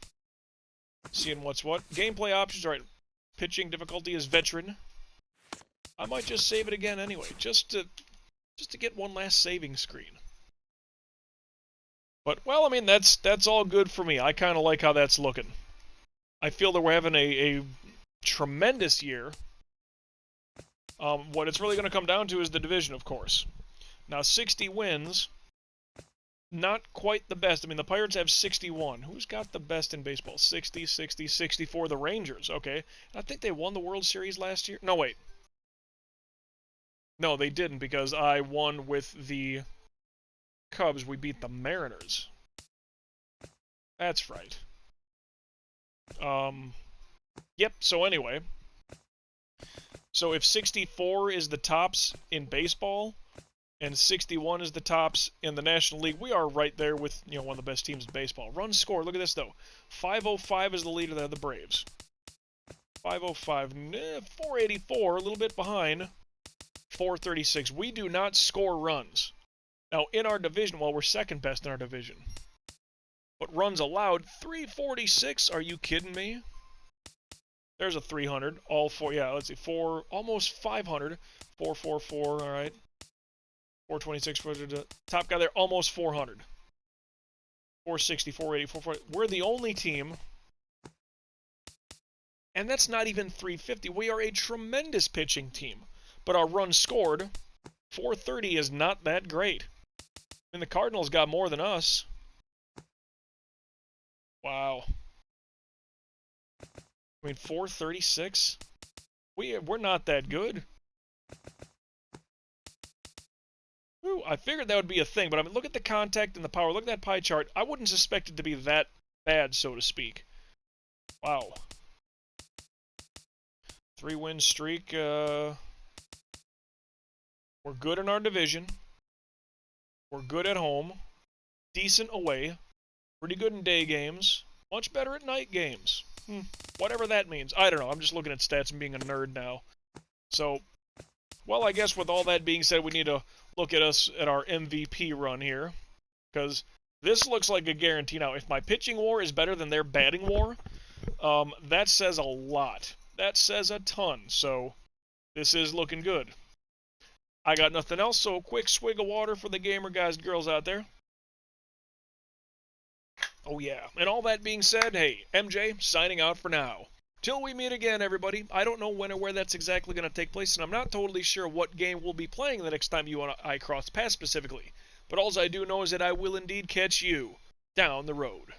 Seeing what's what. Gameplay options, alright. Pitching difficulty is veteran. I might just save it again anyway, just to get one last saving screen. But, well, I mean, that's all good for me. I kind of like how that's looking. I feel that we're having a tremendous year. What it's really going to come down to is the division, of course. Now, 60 wins, not quite the best. I mean, the Pirates have 61. Who's got the best in baseball? 60, 60, 64, the Rangers. Okay. I think they won the World Series last year. No, wait. No, they didn't, because I won with the Cubs. We beat the Mariners. That's right. Yep, so anyway. So if 64 is the tops in baseball, and 61 is the tops in the National League, we are right there with, one of the best teams in baseball. Run score, look at this, though. 505 is the leader there, the Braves. 505, 484, a little bit behind. 436. We do not score runs. Now, in our division, well, we're second best in our division. But runs allowed, 346? Are you kidding me? There's a 300. All four, yeah, let's see, almost 500. 444, all right. 426, top guy there, almost 400. 460, 480, 440. We're the only team, and that's not even 350. We are a tremendous pitching team, but our runs scored, 430 is not that great. I mean, the Cardinals got more than us. Wow. I mean, 436? We're not that good. Ooh, I figured that would be a thing, but I mean, look at the contact and the power. Look at that pie chart. I wouldn't suspect it to be that bad, so to speak. Wow. 3-win streak. We're good in our division. We're good at home. Decent away. Pretty good in day games. Much better at night games. Whatever that means. I don't know. I'm just looking at stats and being a nerd now. So, well, I guess with all that being said, we need to look at us at our MVP run here. Because this looks like a guarantee. Now, if my pitching WAR is better than their batting WAR, that says a lot. That says a ton. So, this is looking good. I got nothing else, so a quick swig of water for the gamer guys and girls out there. Oh yeah, and all that being said, hey, MJ, signing out for now. Till we meet again, everybody. I don't know when or where that's exactly going to take place, and I'm not totally sure what game we'll be playing the next time you and I cross paths specifically. But all I do know is that I will indeed catch you down the road.